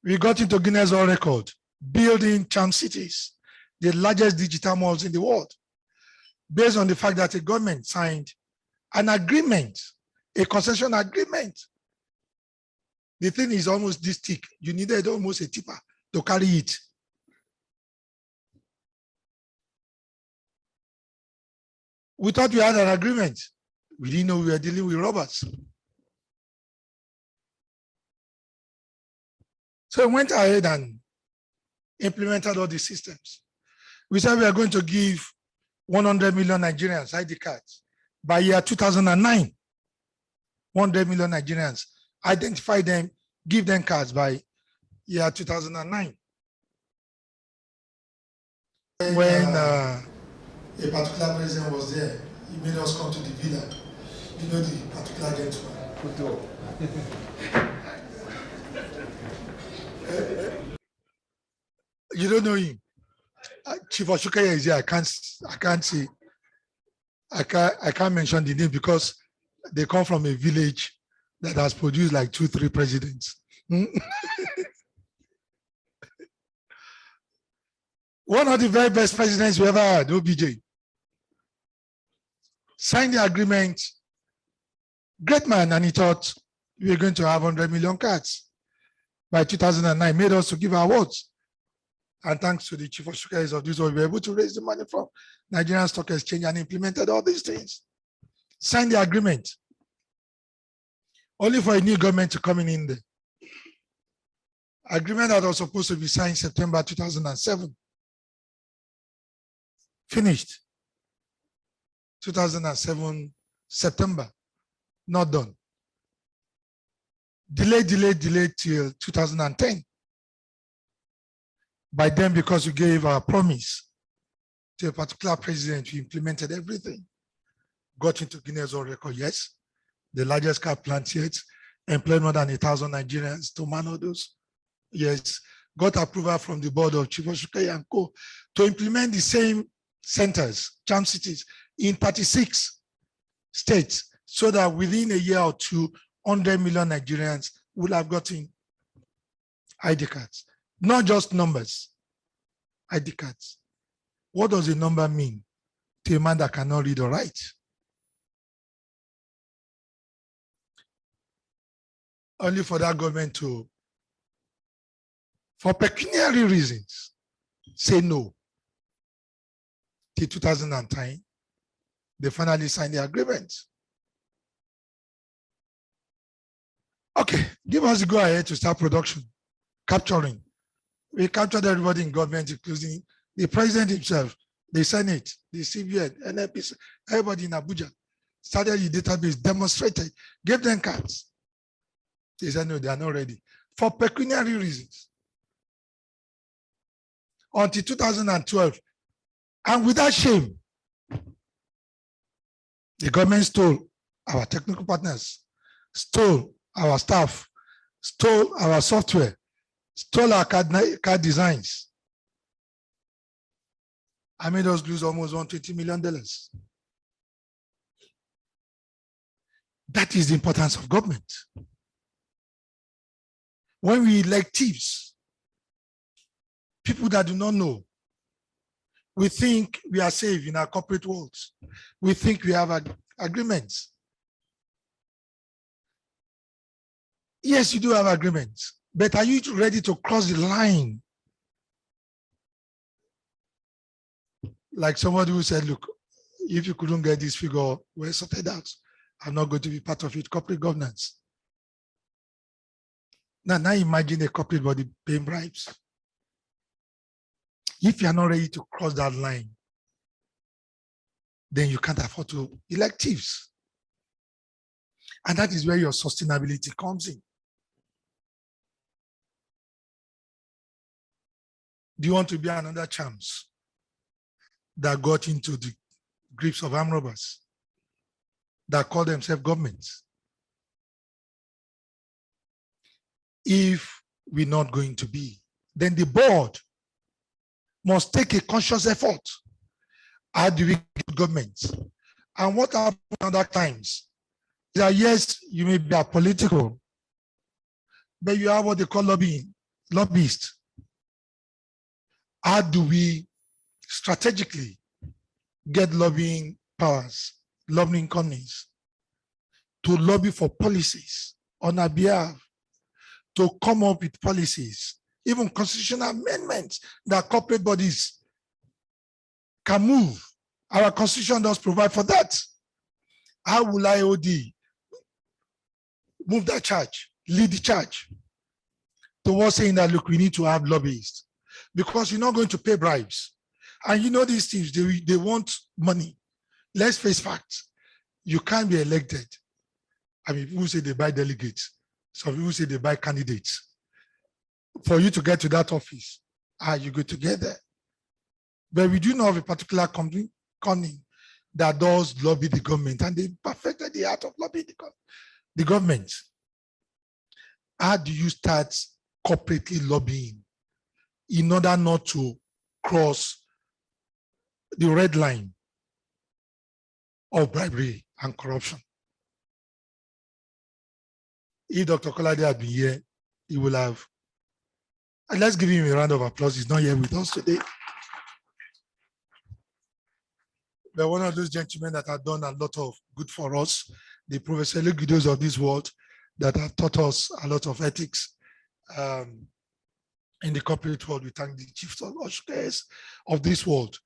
S4: We got into Guinness World Record, building charm cities, the largest digital malls in the world, based on the fact that the government signed an agreement, a concession agreement. The thing is almost this thick. You needed almost a tipper to carry it. We thought we had an agreement. We didn't know we were dealing with robbers. So we went ahead and implemented all the systems. We said we are going to give 100 million Nigerians ID cards by year 2009. 100 million Nigerians, identify them, give them cards by year 2009. When a particular president was there, he made us come to the villa. You know the particular gentleman. You don't know him. Chief Oshuke is here. I can't mention the name because they come from a village that has produced like 2-3 presidents. One of the very best presidents we ever had, OBJ. Signed the agreement, great man, and he thought we were going to have 100 million cards by 2009, made us to give awards. And thanks to the chief of Shukais of this, we were able to raise the money from Nigerian Stock Exchange and implemented all these things. Signed the agreement, only for a new government to come in there. Agreement that was supposed to be signed September 2007. Finished. 2007, September, not done. Delayed till 2010. By then, because we gave our promise to a particular president, we implemented everything. Got into Guinness World Record, yes. The largest car plant yet, employed more than 1,000 Nigerians to man all those. Yes, got approval from the board of Chief Oshuke and Co. to implement the same centers, charm cities, in 36 states, so that within a year or two, 100 million Nigerians will have gotten ID cards. Not just numbers, ID cards. What does a number mean to a man that cannot read or write? only for that government to, for pecuniary reasons, say no. Till 2010, they finally signed the agreement. Okay, give us the go ahead to start production, capturing. We captured everybody in government, including the president himself, the Senate, the CBN, NLPC, everybody in Abuja. Started the database, demonstrated, gave them cards. They said, no, they are not ready for pecuniary reasons. Until 2012, and without shame, the government stole our technical partners, stole our staff, stole our software, stole our card designs. I made us lose almost $120 million. That is the importance of government. When we elect thieves, people that do not know, we think we are safe in our corporate worlds. We think we have agreements. Yes, you do have agreements, but are you ready to cross the line? Like somebody who said, look, if you couldn't get this figure well sorted out, I'm not going to be part of it, corporate governance. Now imagine a corporate body paying bribes. If you are not ready to cross that line, then you can't afford to elect thieves. And that is where your sustainability comes in. Do you want to be another chance that got into the grips of armed robbers that call themselves governments? If we're not going to be, then the board must take a conscious effort. How do we get governments? And what happens other times is that, yes, you may be apolitical, but you have what they call lobbyists. How do we strategically get lobbying powers, lobbying companies to lobby for policies on our behalf, to come up with policies, even constitutional amendments that corporate bodies can move? Our constitution does provide for that. How will IOD move that charge, lead the charge towards saying that, look, we need to have lobbyists, because you're not going to pay bribes. And you know these things, they want money. Let's face facts. You can't be elected. I mean, people say they buy delegates. Some people say they buy candidates. For you to get to that office, you go together. But we do know of a particular company that does lobby the government, and they perfected the art of lobbying the government. How do you start corporately lobbying in order not to cross the red line of bribery and corruption? If Dr. Kolade had been here, he will have. And let's give him a round of applause. He's not here with us today. But one of those gentlemen that have done a lot of good for us, the Professor Leguidos of this world, that have taught us a lot of ethics in the corporate world. We thank the chiefs of this world.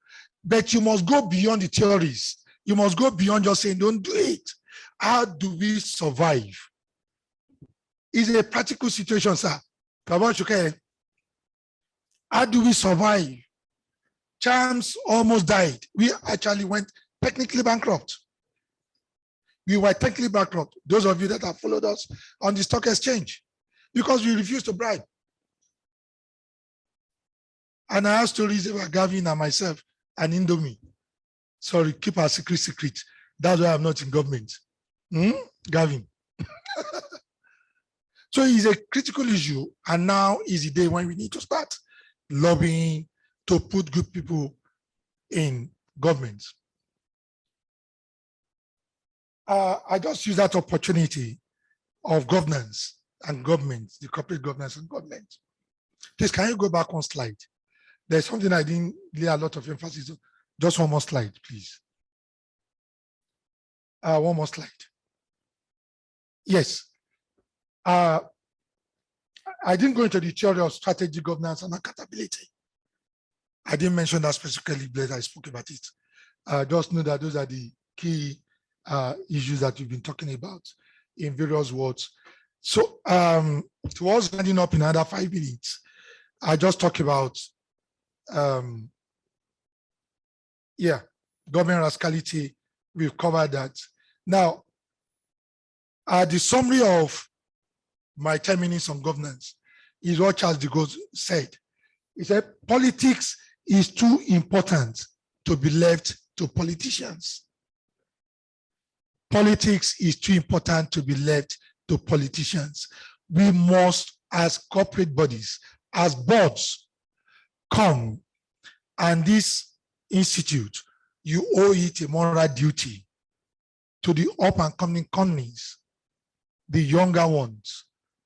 S4: But you must go beyond the theories. You must go beyond just saying, don't do it. How do we survive? It's a practical situation, sir. How do we survive? Chams almost died. We actually went technically bankrupt. We were technically bankrupt. Those of you that have followed us on the stock exchange, because we refused to bribe. And I have stories about Gavin and myself and Indomie. Sorry, keep our secret. That's why I'm not in government. Gavin. So it's a critical issue, and now is the day when we need to start lobbying to put good people in government. I just use that opportunity of governance and government, the corporate governance and government. Please, can you go back one slide? There's something I didn't lay a lot of emphasis on. Just one more slide, please. One more slide. Yes. I didn't go into the theory of strategy, governance, and accountability. I didn't mention that specifically, but I spoke about it. Just know that those are the key issues that we've been talking about in various words. So towards ending up in another 5 minutes, I just talk about, government rascality. We've covered that. Now, the summary of my 10 minutes on governance is what Charles de Gaulle said. He said, politics is too important to be left to politicians. Politics is too important to be left to politicians. We must, as corporate bodies, as boards, come, and this institute, you owe it a moral duty to the up and coming companies, the younger ones,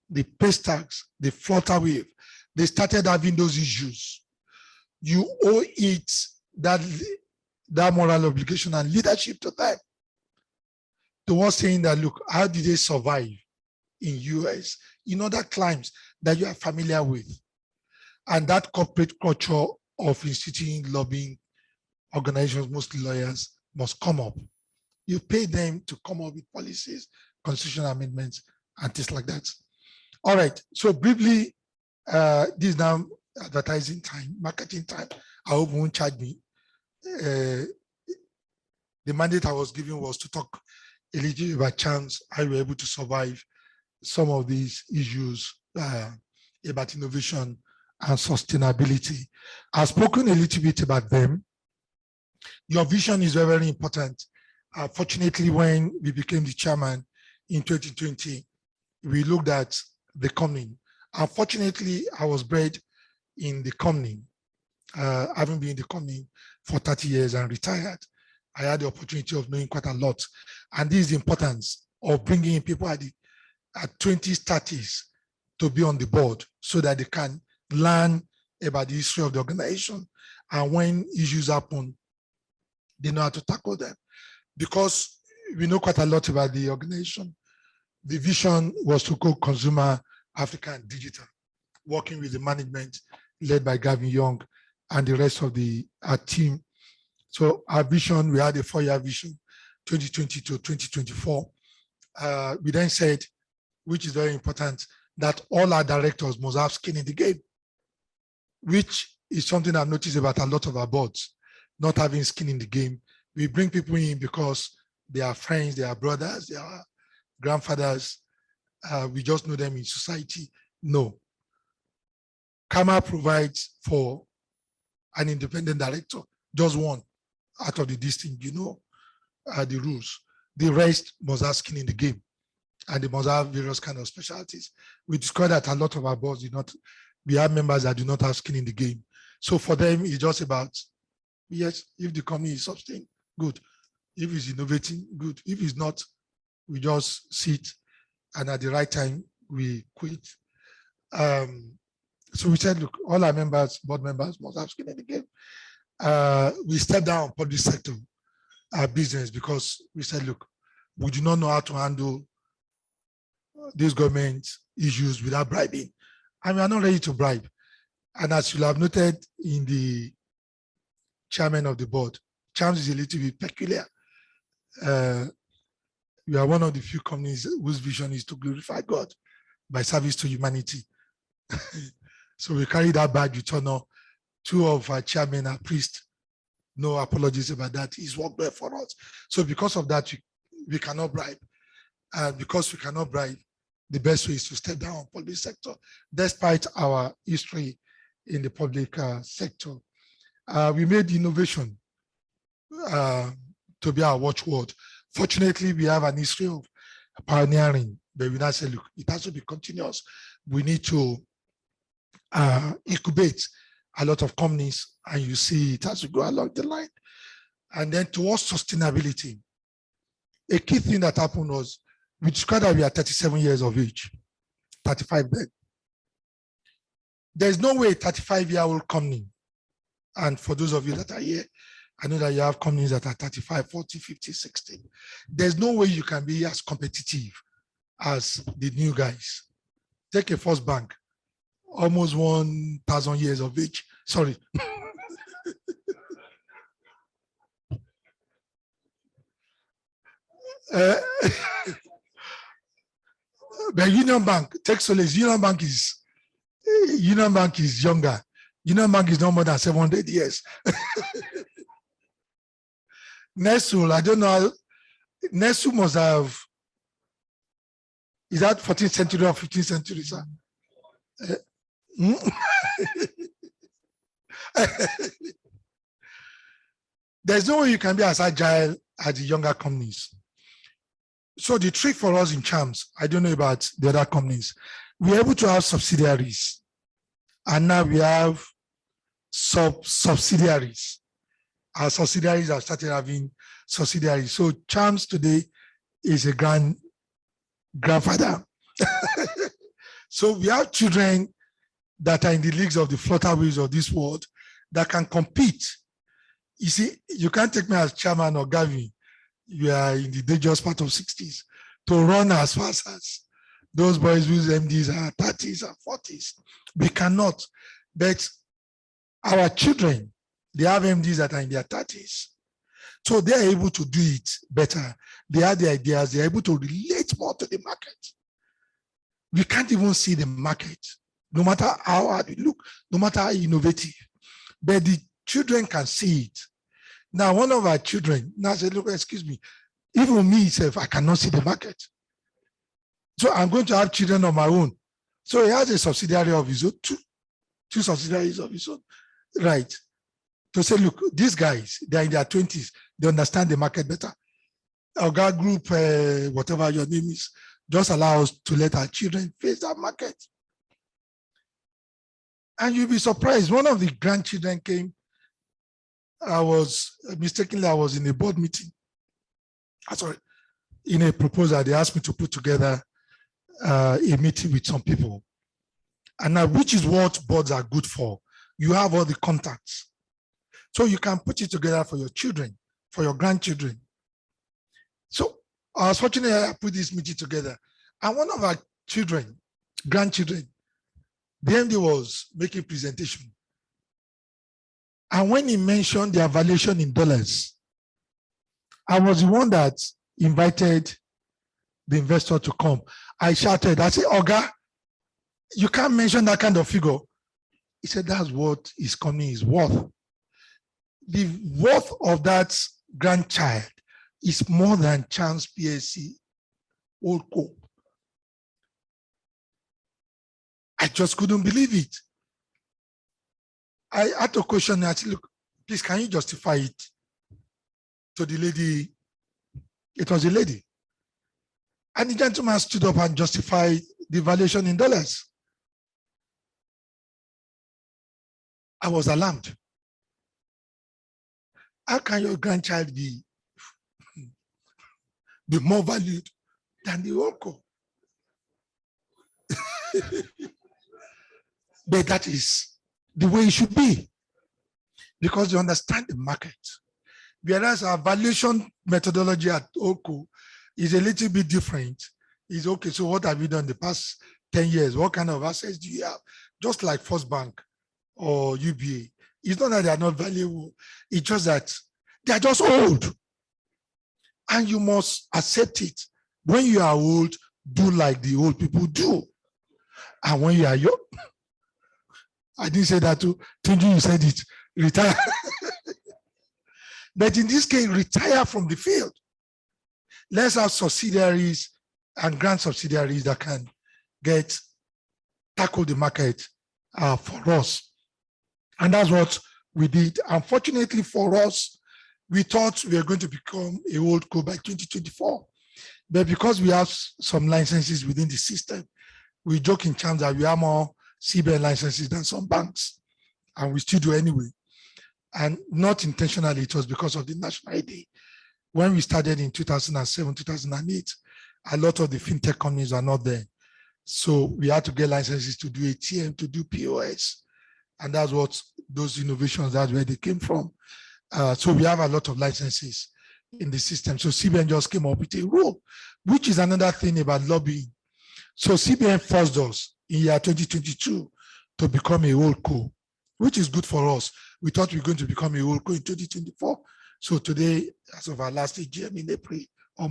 S4: the paystags, the flutterwave. They started having those issues. You owe it that moral obligation and leadership to them. Towards saying that, look, how did they survive in US, in other climes that you are familiar with? And that corporate culture of instituting lobbying organizations, mostly lawyers, must come up. You pay them to come up with policies, constitutional amendments, and things like that. All right, so briefly, this is now advertising time, marketing time. I hope you won't charge me. The mandate I was given was to talk a little about chance I were able to survive some of these issues about innovation and sustainability. I've spoken a little bit about them. Your vision is very, very important. Fortunately, when we became the chairman in 2020, we looked at the company. Unfortunately, I was bred in the company. Having been in the company for 30 years and retired, I had the opportunity of knowing quite a lot. And this is the importance of bringing in people at 20s, 30s to be on the board so that they can learn about the history of the organization. And when issues happen, they know how to tackle them. Because we know quite a lot about the organization. The vision was to go consumer, Africa, and digital, working with the management led by Gavin Young and the rest of our team. So our vision, we had a 4-year vision, 2020 to 2024. We then said, which is very important, that all our directors must have skin in the game, which is something I've noticed about a lot of our boards, not having skin in the game. We bring people in because they are friends, they are brothers, they are grandfathers. We just know them in society. No. CAMA provides for an independent director, just one out of the distinct, you know, the rules. The rest must have skin in the game, and they must have various kind of specialties. We discovered that a lot of our boards we have members that do not have skin in the game. So for them, it's just about, yes, if the company is sustained, good. If it's innovating, good. If it's not, we just sit, and at the right time, we quit. So we said, look, all our members, board members must have skin in the game. We stepped down on public sector business because we said, look, we do not know how to handle these government issues without bribing. And we are not ready to bribe. And as you'll have noted in the chairman of the board, Charles is a little bit peculiar. We are one of the few companies whose vision is to glorify God by service to humanity. So we carry that badge with honor. 2 of our chairmen are priests. No apologies about that. He's worked well for us. So because of that, we cannot bribe. Because we cannot bribe, the best way is to step down on public sector, despite our history in the public sector. We made innovation to be our watchword. Fortunately, we have an history of pioneering, but we now say, look, it has to be continuous. We need to incubate a lot of companies, and you see it has to go along the line. And then towards sustainability, a key thing that happened was, we discovered that we are 37 years of age, 35 then. There's no way a 35-year-old company, and for those of you that are here, I know that you have companies that are 35, 40, 50, 60. There's no way you can be as competitive as the new guys. take a first bank, almost 1,000 years of age. Sorry. But Union Bank, take solace. Union Bank is younger. Union Bank is no more than 700 years. Nestle, I don't know. Nestle must have, is that 14th century or 15th century, sir? There's no way you can be as agile as the younger companies. So the trick for us in Charms, I don't know about the other companies, we're able to have subsidiaries. And now we have subsidiaries. Our subsidiaries have started having subsidiaries. So Charms today is a grandfather. So we have children that are in the leagues of the flutterways of this world that can compete. You see, you can't take me as chairman or Gavin. You are in the dangerous part of 60s to run as fast as those boys whose MDs are 30s and 40s. We cannot. But our children, they have MDs that are in their 30s. So they're able to do it better. They have the ideas. They're able to relate more to the market. We can't even see the market, no matter how hard we look, no matter how innovative. But the children can see it. Now, one of our children now said, look, excuse me, even me myself, I cannot see the market. So I'm going to have children of my own. So he has a subsidiary of his own, two subsidiaries of his own, right? To say, look, these guys, they're in their 20s, they understand the market better. Our God group, whatever your name is, just allow us to let our children face that market. And you'll be surprised, one of the grandchildren came. I was in a board meeting. Sorry, in a proposal, they asked me to put together a meeting with some people. And now, which is what boards are good for. You have all the contacts. So you can put it together for your children, for your grandchildren. So I was fortunate I put this meeting together. And one of our children, grandchildren, the MD was making a presentation. And when he mentioned the valuation in dollars, I was the one that invited the investor to come. I shouted, I said, Oga, you can't mention that kind of figure. He said, that's what his company is worth. The worth of that grandchild is more than Chance PSC Old Co. I just couldn't believe it. I had to question her. I said, look, please, can you justify it to the lady? It was a lady. And the gentleman stood up and justified the valuation in dollars. I was alarmed. How can your grandchild be more valued than the Orco? But that is the way it should be, because you understand the market. Whereas our valuation methodology at Orco is a little bit different. It's okay, so what have you done the past 10 years? What kind of assets do you have? Just like First Bank or UBA. It's not that they are not valuable. It's just that they are just old. And you must accept it. When you are old, do like the old people do. And when you are young, I didn't say that too. Thinking you said it, retire. But in this case, retire from the field. Let's have subsidiaries and grand subsidiaries that can tackle the market for us. And that's what we did. Unfortunately for us, we thought we were going to become a Old Co by 2024. But because we have some licenses within the system, we joke in terms that we have more CBN licenses than some banks, and we still do anyway. And not intentionally, it was because of the national ID. When we started in 2007, 2008, a lot of the fintech companies are not there. So we had to get licenses to do ATM, to do POS. And that's what those innovations, that's where they came from. So we have a lot of licenses in the system. So CBN just came up with a rule, which is another thing about lobbying. So CBN forced us in year 2022 to become a whole co, which is good for us. We thought we were going to become a whole co in 2024. So today, as of our last AGM in April or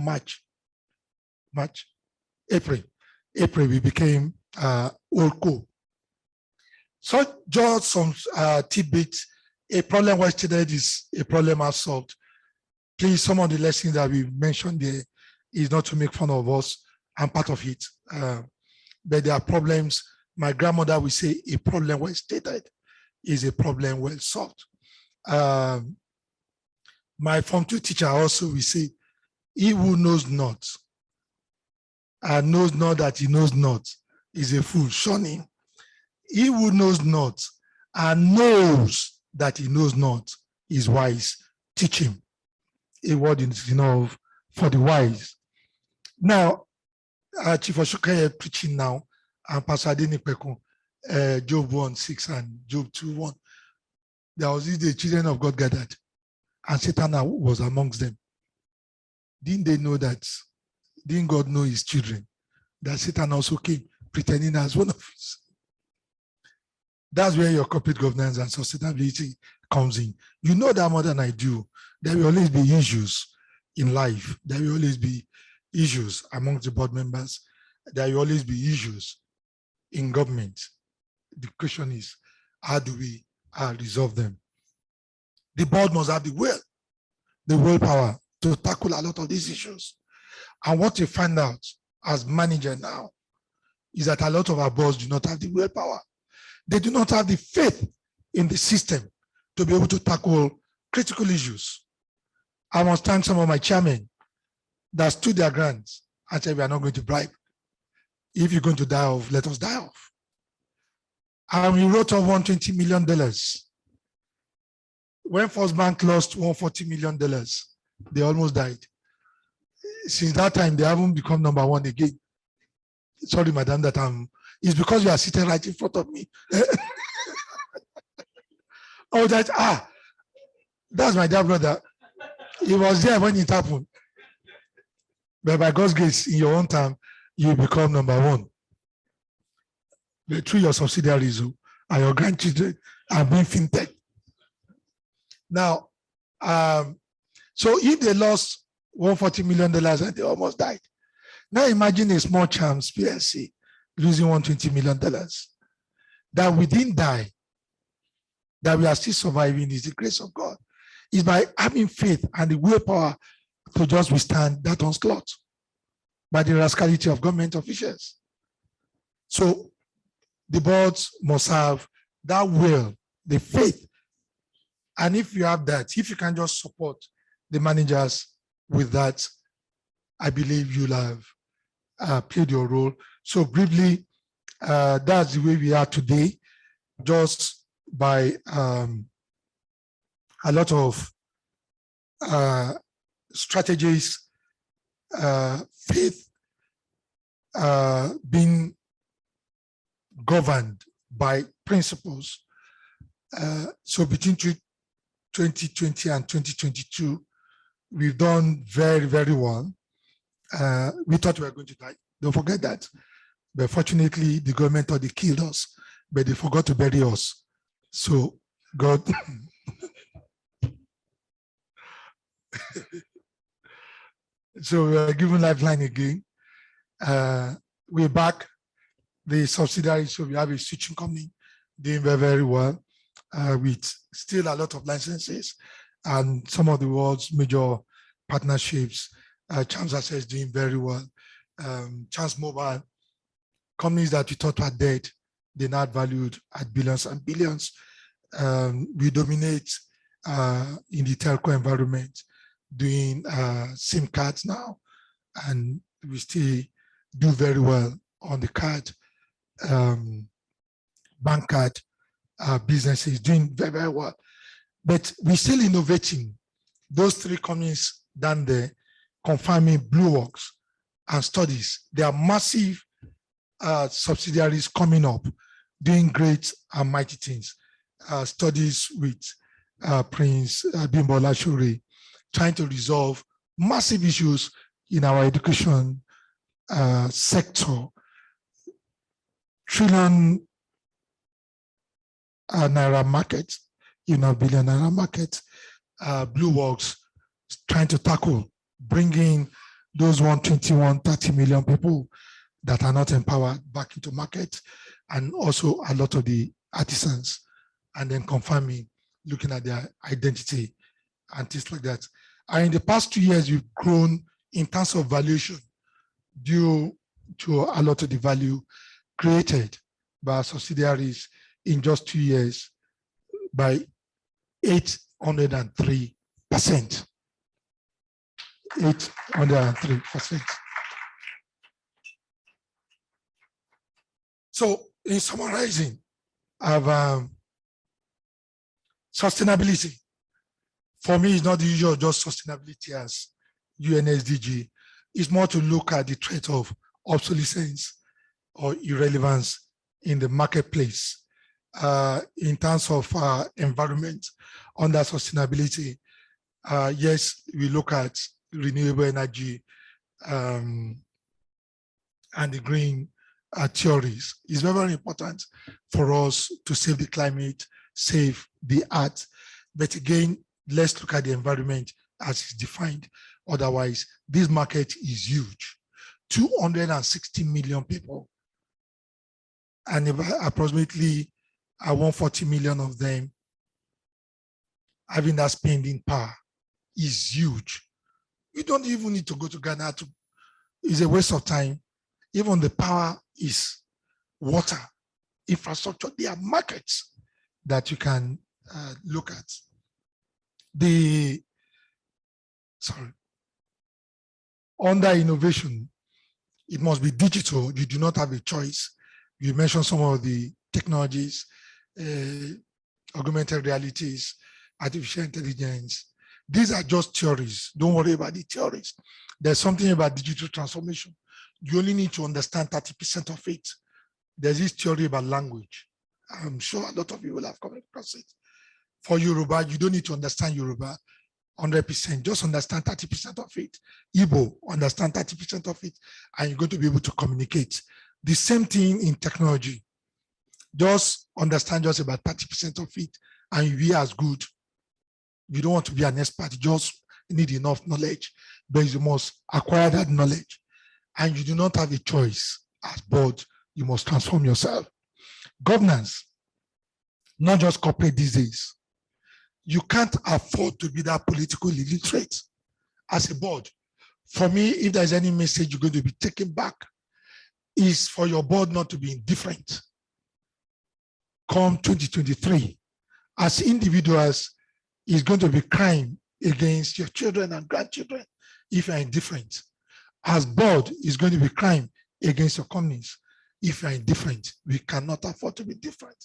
S4: April, we became whole co. So just some tidbits. A problem well stated is a problem as solved. Please, some of the lessons that we mentioned there is not to make fun of us. I'm part of it. But there are problems. My grandmother will say a problem well stated is a problem well solved. My Form 2 teacher also will say, he who knows not and knows not that he knows not is a fool. Shun him. He who knows not and knows that he knows not is wise. Teach him. A word is enough for the wise. Now, Chief Oshokaye preaching now, and Pastor Adeni Pekun, Job 1:6 and Job 2:1. There was this the children of God gathered, and Satan was amongst them. Didn't they know that? Didn't God know his children? That Satan also came pretending as one of his. That's where your corporate governance and sustainability comes in. You know that more than I do. There will always be issues in life. There will always be issues amongst the board members. There will always be issues in government. The question is, how do we resolve them? The board must have the willpower to tackle a lot of these issues. And what you find out as manager now is that a lot of our boards do not have the willpower. They do not have the faith in the system to be able to tackle critical issues. I must thank some of my chairmen that stood their grounds and said, we are not going to bribe. If you're going to die off, let us die off. And we wrote off $120 million. When First Bank lost $140 million, they almost died. Since that time, they haven't become number one again. Sorry, madam, that it's because you are sitting right in front of me. Oh, that's my dear brother. He was there when it happened. But by God's grace, in your own time, you become number one. But through your subsidiaries and your grandchildren are being fintech. Now, so if they lost $140 million and they almost died, now imagine a small chance PLC losing $120 million. That we didn't die, that we are still surviving is the grace of God. It's by having faith and the willpower to just withstand that onslaught by the rascality of government officials. So the boards must have that will, the faith. And if you have that, if you can just support the managers with that, I believe you'll have played your role. So briefly, that's the way we are today, just by a lot of strategies, faith being governed by principles. So between 2020 and 2022, we've done very, very well. We thought we were going to die. Don't forget that. But fortunately, the government thought they killed us, but they forgot to bury us. So God. So we are given lifeline again. We're back. The subsidiary, so we have a switching company doing very, very well with still a lot of licenses and some of the world's major partnerships. Chance Access doing very well. Chance Mobile, companies that we thought were dead, they're not valued at billions and billions. We dominate in the telco environment, doing SIM cards now, and we still do very well on the card, bank card businesses doing very, very well. But we're still innovating. Those three companies down there, confirming Blue Works and Studies, there are massive subsidiaries coming up, doing great and mighty things. Studies with Prince Bimbola Shure, trying to resolve massive issues in our education sector. trillion naira market, billion naira market, Blue Works trying to tackle, bringing those 130 million people that are not empowered back into market, and also a lot of the artisans, and then confirming, looking at their identity and things like that. And in the past 2 years, we've grown in terms of valuation due to a lot of the value created by our subsidiaries in just 2 years by 803%. 803%. So in summarizing, of sustainability, for me, it's not the usual just sustainability as UNSDG. It's more to look at the threat of obsolescence or irrelevance in the marketplace in terms of environment under sustainability. Yes, we look at renewable energy and the green theories. It's very, very important for us to save the climate, save the earth. But again, let's look at the environment as it's defined. Otherwise, this market is huge. 260 million people, and approximately 140 million of them having that spending power is huge. You don't even need to go to Ghana to, it's a waste of time. Even the power is water, infrastructure. There are markets that you can look at. Under innovation, it must be digital. You do not have a choice. You mentioned some of the technologies, augmented realities, artificial intelligence. These are just theories. Don't worry about the theories. There's something about digital transformation. You only need to understand 30% of it. There's this theory about language. I'm sure a lot of you will have come across it. For Yoruba, you don't need to understand Yoruba 100%. Just understand 30% of it. Igbo, understand 30% of it, and you're going to be able to communicate. The same thing in technology. Just understand just about 30% of it, and you'll be as good. You don't want to be an expert. You just need enough knowledge, but you must acquire that knowledge. And you do not have a choice. As board, you must transform yourself. Governance, not just corporate these days. You can't afford to be that politically illiterate as a board. For me, if there's any message you're going to be taking back, is for your board not to be indifferent. Come 2023, as individuals, it's going to be crime against your children and grandchildren if you're indifferent. As board, it's going to be crime against your companies if you're indifferent. We cannot afford to be different.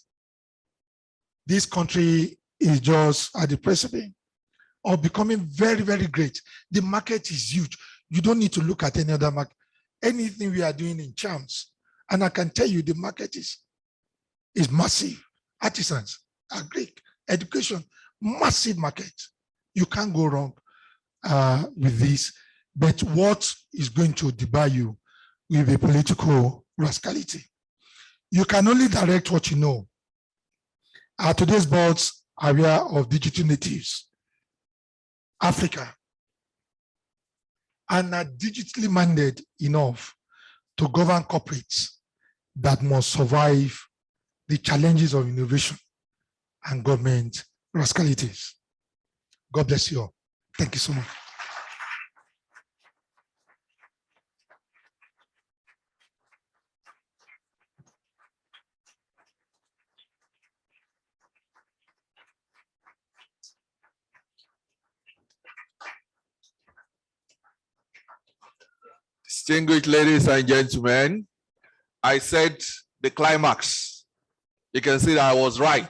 S4: This country is just at the precipice of becoming very, very great. The market is huge. You don't need to look at any other market. Anything we are doing in charms, and I can tell you the market is massive. Artisans, agri, education, massive market. You can't go wrong with this. But what is going to debar you will be political rascality. You can only direct what you know. Today's boards are aware of digital natives, Africa, and are digitally minded enough to govern corporates that must survive the challenges of innovation and government rascalities. God bless you all. Thank you so much.
S1: Distinguished ladies and gentlemen, I said the climax. You can see that I was right.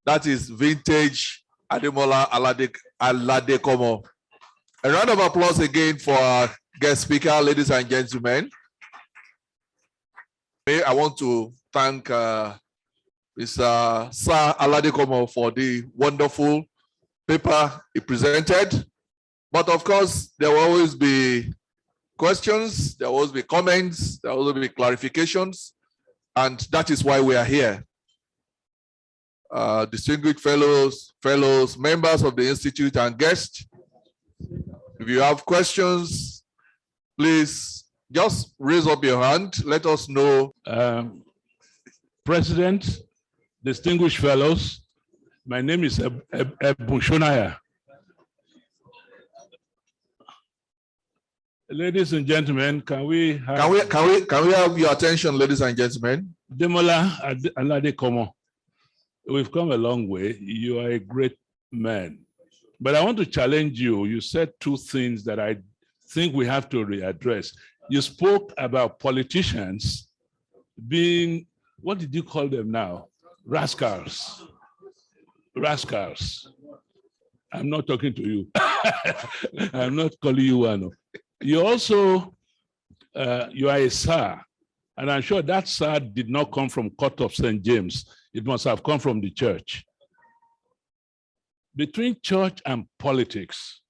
S1: That is vintage Ademola Aladekomo. A round of applause again for our guest speaker, ladies and gentlemen. I want to thank Mr. Sir Aladekomo for the wonderful paper he presented. But of course, there will always be questions, there will always be comments, there will always be clarifications. And that is why we are here. Distinguished fellows, members of the Institute and guests, if you have questions, please just raise up your hand. Let us know.
S6: President, distinguished fellows, my name is Bushonaya. Ladies and gentlemen, can we have your attention, ladies and gentlemen? Demola Aladekomo, we've come a long way. You are a great man. But I want to challenge you. You said two things that I think we have to readdress. You spoke about politicians being, what did you call them now? Rascals. Rascals. I'm not talking to you. I'm not calling you one. You also, you are a sir. And I'm sure that sir did not come from Court of St. James. It must have come from the church. Between church and politics,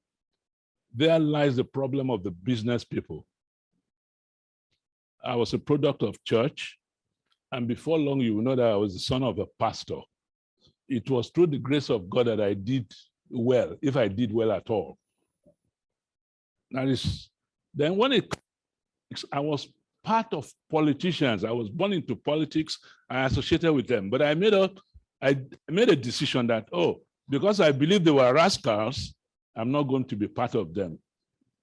S6: there lies the problem of the business people. I was a product of church, and before long, you will know that I was the son of a pastor. It was through the grace of God that I did well, if I did well at all. That is, then when I was part of politicians, I was born into politics, I associated with them, but I made a decision that, oh, because I believe they were rascals, I'm not going to be part of them.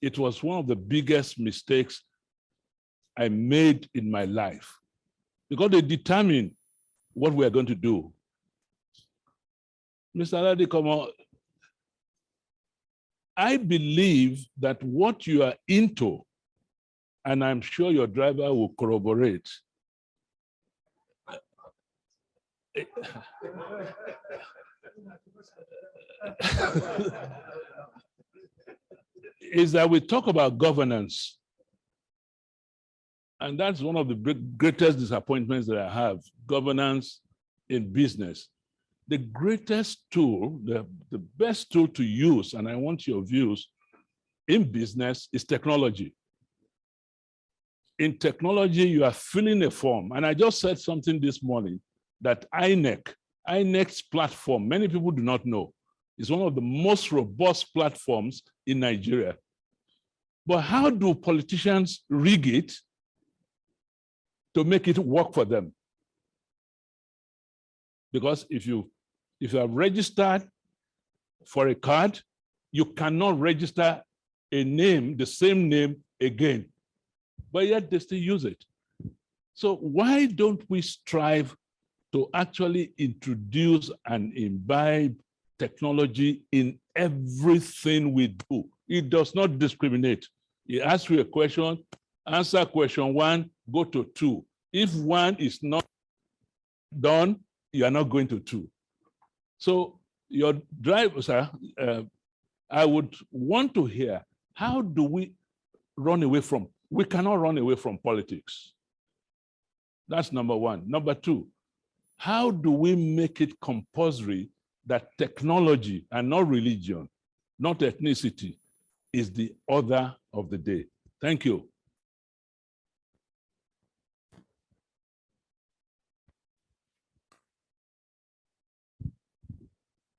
S6: It was one of the biggest mistakes I made in my life because they determine what we are going to do. Mr. Aladekomo, I believe that what you are into, and I'm sure your driver will corroborate, is that we talk about governance. And that's one of the greatest disappointments that I have, governance in business. The greatest tool, the best tool to use, and I want your views, in business is technology. In technology, you are filling a form. And I just said something this morning that INEC's platform, many people do not know, is one of the most robust platforms in Nigeria. But how do politicians rig it to make it work for them? Because if you have registered for a card, you cannot register a name, the same name again, but yet they still use it. So why don't we strive to actually introduce and imbibe technology in everything we do? It does not discriminate. It asks you a question, answer question 1, go to 2. If 1 is not done, you are not going to 2. So your driver, sir, I would want to hear, how do we run away from? We cannot run away from politics. That's number 1. Number 2, how do we make it compulsory that technology and not religion, not ethnicity, is the order of the day? Thank you.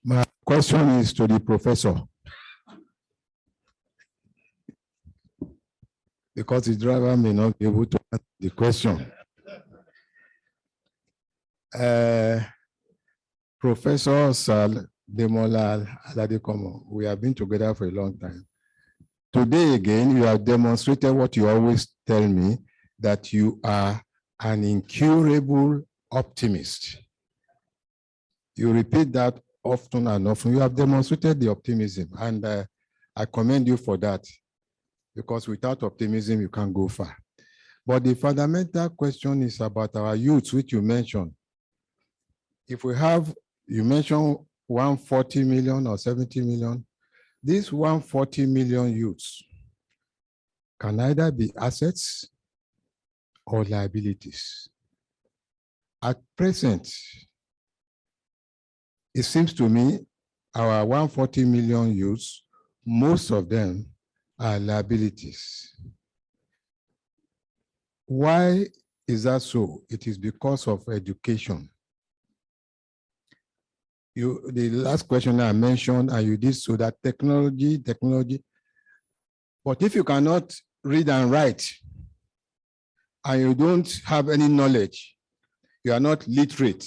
S7: My question is to the professor, because the driver may not be able to answer the question. Professor Sal Demola Aladekomo, we have been together for a long time. Today again, you have demonstrated what you always tell me, that you are an incurable optimist. You repeat that often and often. You have demonstrated the optimism, and I commend you for that, because without optimism, you can't go far. But the fundamental question is about our youth, which you mentioned. If we have, you mentioned 140 million or 70 million, these 140 million youths can either be assets or liabilities. At present, it seems to me our 140 million youths, most of them are liabilities. Why Is that so? It is because of education. The last question I mentioned, and you did so, that technology. But if you cannot read and write, and you don't have any knowledge, you are not literate,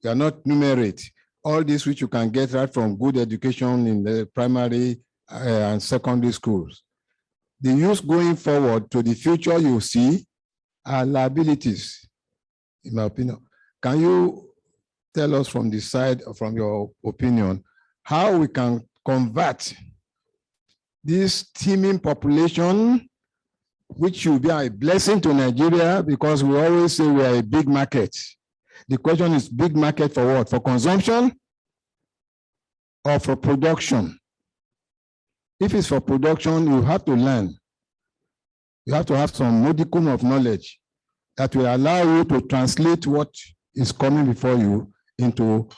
S7: you are not numerate, all this which you can get right from good education in the primary and secondary schools. The youth going forward to the future you see are liabilities, in my opinion. Can you tell us from the side, from your opinion, how we can convert this teeming population, which will be a blessing to Nigeria, because we always say we are a big market. The question is, big market for what? For consumption or for production? If it's for production, you have to learn. You have to have some modicum of knowledge that will allow you to translate what is coming before you into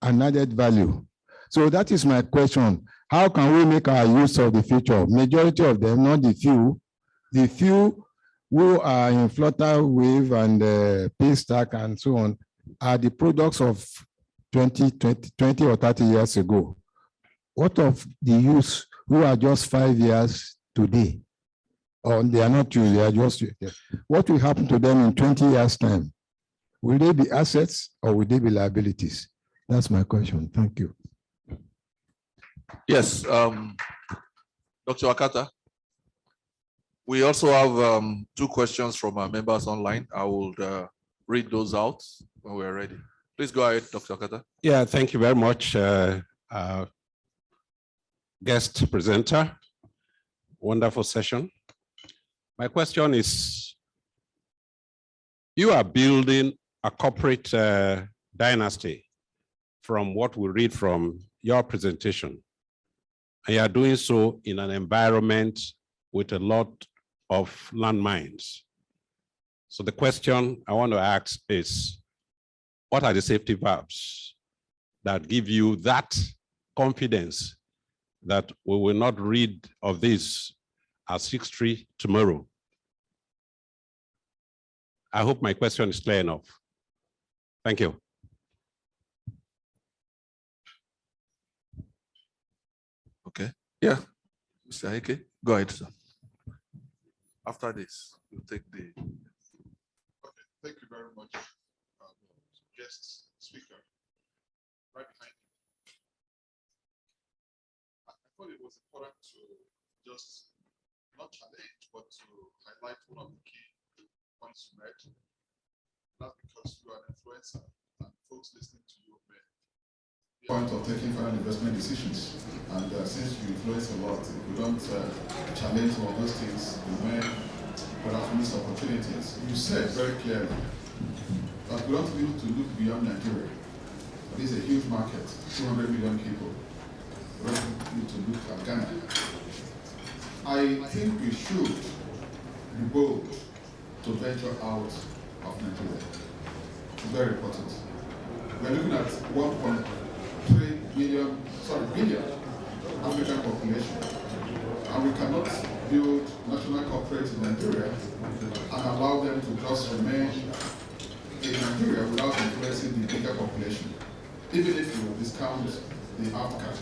S7: an added value. So that is my question. How can we make our use of the future? Majority of them, not the few who are in Flutterwave and Paystack and so on, are the products of 20 or 30 years ago. What of the youth who are just 5 years today? Or they are not youth, they are just, what will happen to them in 20 years' time? Will they be assets or will they be liabilities? That's my question. Thank you.
S1: Yes, Dr. Akata. We also have 2 questions from our members online. I will read those out when we're ready. Please go ahead, Dr. Akata.
S8: Yeah, thank you very much, guest presenter. Wonderful session. My question is, you are building a corporate dynasty from what we read from your presentation. And you are doing so in an environment with a lot of landmines. So the question I want to ask is, what are the safety valves that give you that confidence that we will not read of this as history tomorrow? I hope my question is clear enough. Thank you.
S1: Okay. Yeah. Mr. Heke, go ahead, sir. After this, you take the.
S9: Okay. Thank you very much, guest speaker. Right behind you. I thought it was important to just not challenge, but to highlight one of the key points you made. That's because you are an influencer and folks listening to you may. Point of taking final investment decisions, and since you influence a lot, if we don't challenge some of those things, we may perhaps miss opportunities. You said very clearly that we don't need to look beyond Nigeria. This is a huge market, 200 million people. We don't need to look at Ghana. I think we should be bold to venture out of Nigeria. It's very important. We're looking at 1.3 billion African population, and we cannot build national corporates in Nigeria and allow them to just remain in Nigeria without influencing the bigger population, even if you discount the outcome.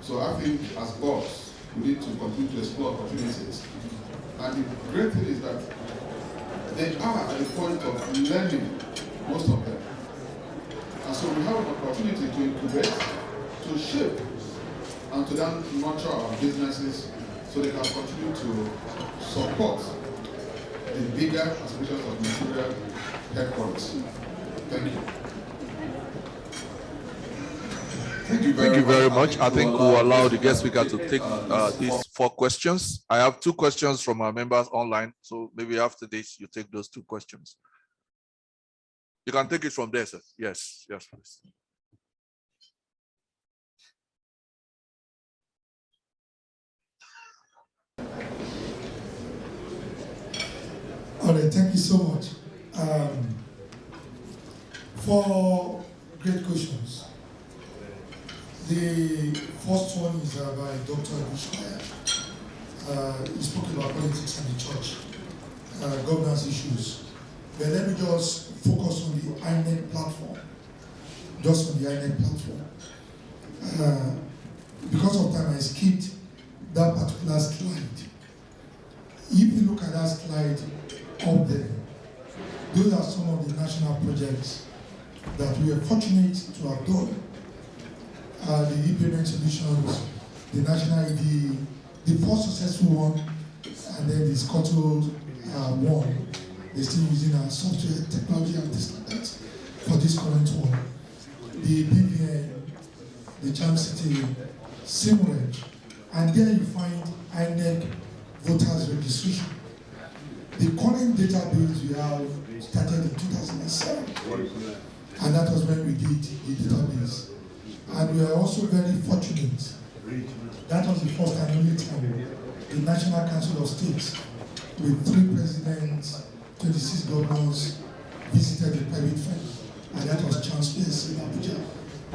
S9: So I think as boss, we need to continue to explore opportunities. And the great thing is that they are at the point of learning, most of them. And so we have an opportunity to incubate, to shape, and to then nurture our businesses so they can continue to support the bigger aspirations of Nigeria headquarters. Thank you.
S1: Thank you very much. I think we'll allow the guest speaker to take these 4 questions. I have 2 questions from our members online, so maybe after this, you take those 2 questions. You can take it from there, sir. Yes, please.
S10: All right, thank you so much. 4 great questions. The first one is by Dr. Bushaya. He spoke about politics and the church, governance issues. But let me just focus on the INEC platform. Just on the INEC platform. Because of time, I skipped that particular slide. If you look at that slide up there, those are some of the national projects that we are fortunate to have done. The e-payment solutions, the national ID, the first successful one, and then the scuttled one. They're still using our software technology and things like that for this current one. The BVN, the Charm City, Simreg, and there you find INEC voters registration. The current database we have started in 2007, and that was when we did the database. And we are also very fortunate. That was the first and only time the National Council of States, with 3 presidents, 26 governors, visited the private fund, and that was Chancellor's in Abuja,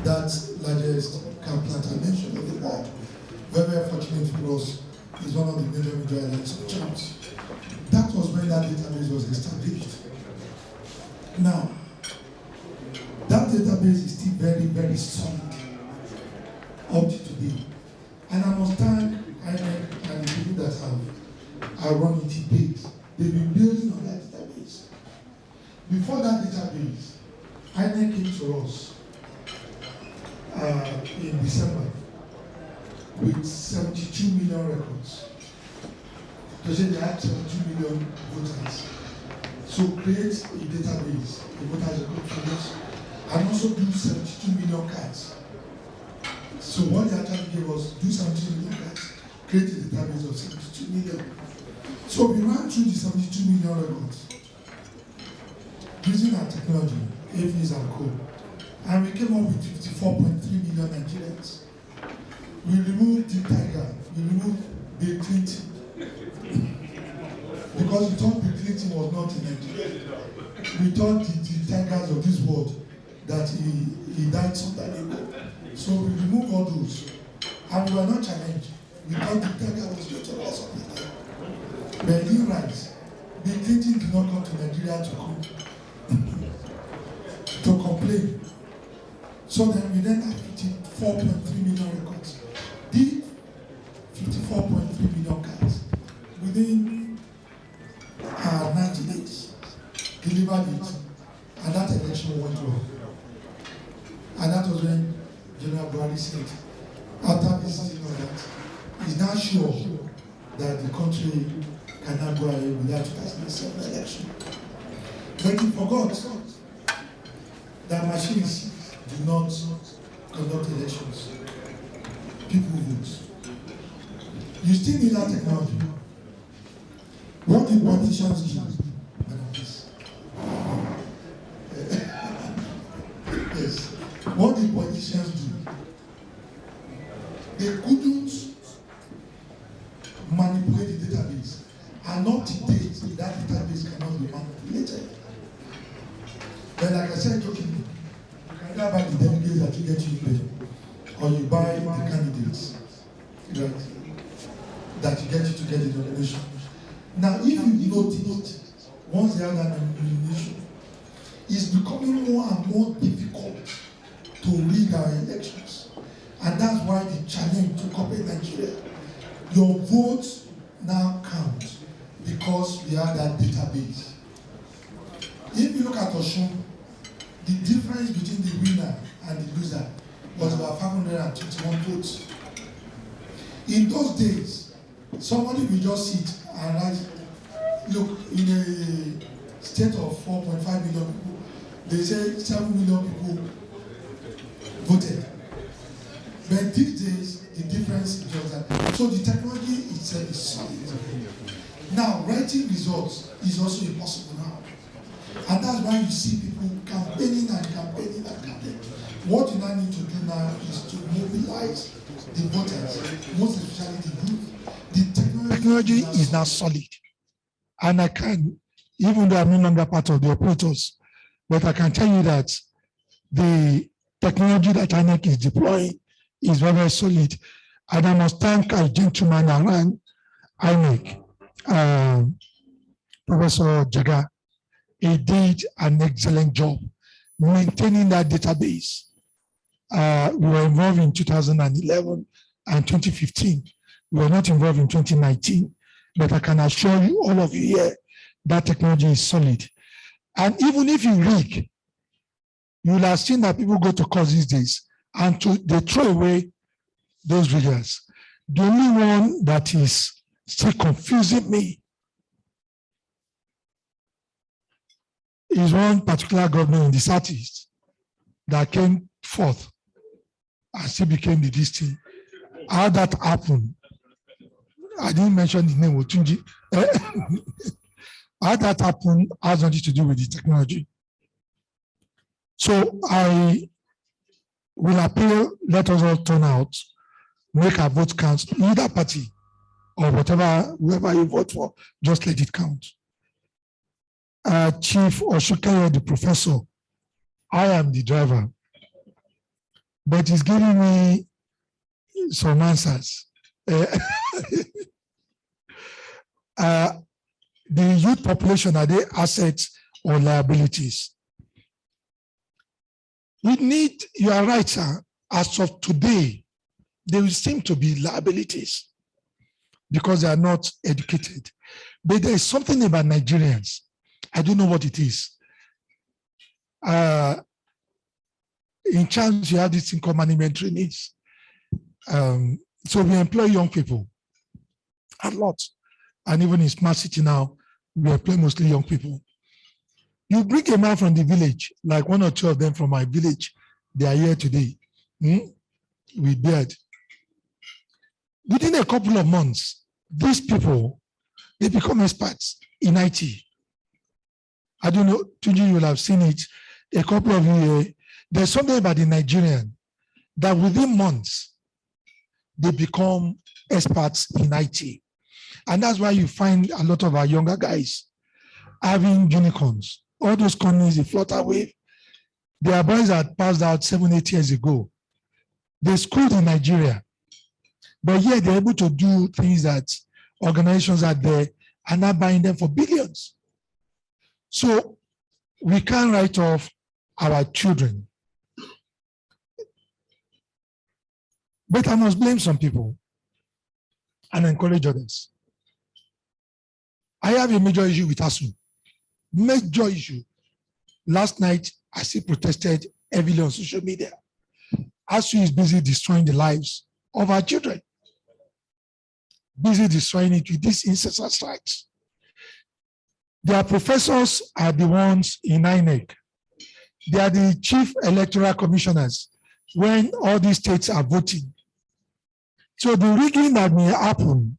S10: that's largest cow planter nation of the world. Very, very fortunate for us. It's one of the major islands of Chance. That was when that database was established. Now, that database is still very, very solid up to today. And I must thank INEC and the people that are running it base. They've been building on that database. Before that database, INEC came to us in December with 72 million records. They said they had 72 million voters. So create a database, a voters record for us, and also do 72 million cards. So what they actually gave us, do 72 million cards, create a database of 72 million. So we ran through the 72 million records using our technology, AFIS and co. And we came up with 54.3 million Nigerians. We removed the tiger, we removed Bill Clinton. Because we thought Bill Clinton was not in Nigeria. We thought the tigers of this world that he died some time ago. So we removed all those. And we were not challenged. We thought the tiger was going to us of the time. But he writes, Bill Clinton did not come to Nigeria to complain. So then we then have 54.3 million records. Did 54.3 million cards within 90 days, delivered it, and that election went well. And that was when General Buhari said, after visiting all that, he's now sure that the country cannot go ahead without 2007 election. But he forgot that machines do not conduct elections. People vote. You still need that technology. What do politicians do? Yes. What did politicians do? They couldn't manipulate the database. And up to date, that database cannot be manipulated. But like I said, jokingly, you can either buy the delegates that you get you paid, or you buy the candidates, right, that you get to get the nomination. Now, if you notice, once they have that nomination, it's becoming more and more difficult to rig our elections. And that's why the challenge to corporate Nigeria. Your votes now count because we have that database. If you look at Osun, the difference between the winner and the loser was about 521 votes. In those days, somebody will just sit and write, look, in a state of 4.5 million people, they say 7 million people voted. But these days, the difference is just that. So the technology itself is solid. Now, writing results is also impossible now. And that's why you see people campaigning and campaigning and campaigning. What you now need to do now is to mobilize the voters, most especially the youth. The technology is now solid. And I can, even though I'm no longer part of the operators, but I can tell you that the technology that INEC is deploying is very, very solid. And I must thank a gentleman around INEC, Professor Jaga.
S4: he did an excellent job maintaining that database. We were involved in 2011 and 2015. We were not involved in 2019, but I can assure you, all of you here, that technology is solid. And even if you rig, you will have seen that people go to course these days and they throw away those riggers. The only one that is still confusing me is one particular governor in the Southeast that came forth and still became the district. How that happened, I didn't mention the name of Tunji. How that happened has nothing to do with the technology. So I will appeal, let us all turn out, make our vote count, either party or whatever, whoever you vote for, just let it count. Chief Oshukayo, the professor, I am the driver, but he's giving me some answers. The youth population, are they assets or liabilities? We need, you are right, sir, as of today, there will seem to be liabilities because they are not educated. But there is something about Nigerians. I don't know what it is. In chance, you have this income management trainees. So we employ young people a lot. And even in Smart City now, we employ mostly young people. You bring a man from the village, like one or two of them from my village, they are here today, with beard. Within a couple of months, these people, they become experts in IT. I don't know, Tunji, you will have seen it. A couple of you, there's something about the Nigerian that within months, they become experts in IT. And that's why you find a lot of our younger guys having unicorns. All those companies, they flutter with. Their boys that passed out 7-8 years ago. They schooled in Nigeria. But yet they're able to do things that organizations out there are not buying them for billions. So we can't write off our children. But I must blame some people and encourage others. I have a major issue with ASU. Major issue. Last night, I still protested heavily on social media. ASU is busy destroying the lives of our children. Busy destroying it with these incessant strikes. Their professors are the ones in INEC. They are the chief electoral commissioners when all these states are voting. So the rigging that may happen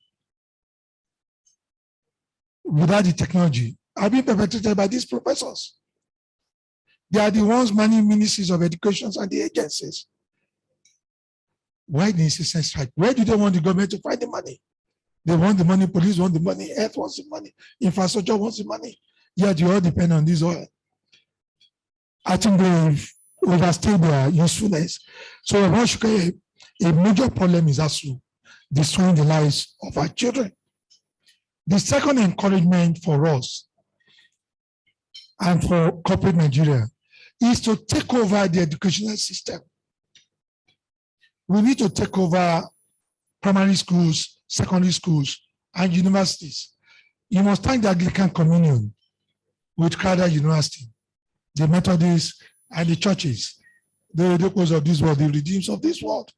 S4: without the technology are being perpetrated by these professors. They are the ones manning ministries of education and the agencies. Why the incessant strike? Where do they want the government to find the money? They want the money, police want the money, health wants the money, infrastructure wants the money. Yet you all depend on this oil. I think they've overstayed their usefulness. So a major problem is also destroying the lives of our children. The second encouragement for us and for corporate Nigeria is to take over the educational system. We need to take over primary schools, secondary schools, and universities. You must thank the Anglican Communion with Crowther University, the Methodists, and the churches, the Redeemers of this world, the Redeems of this world.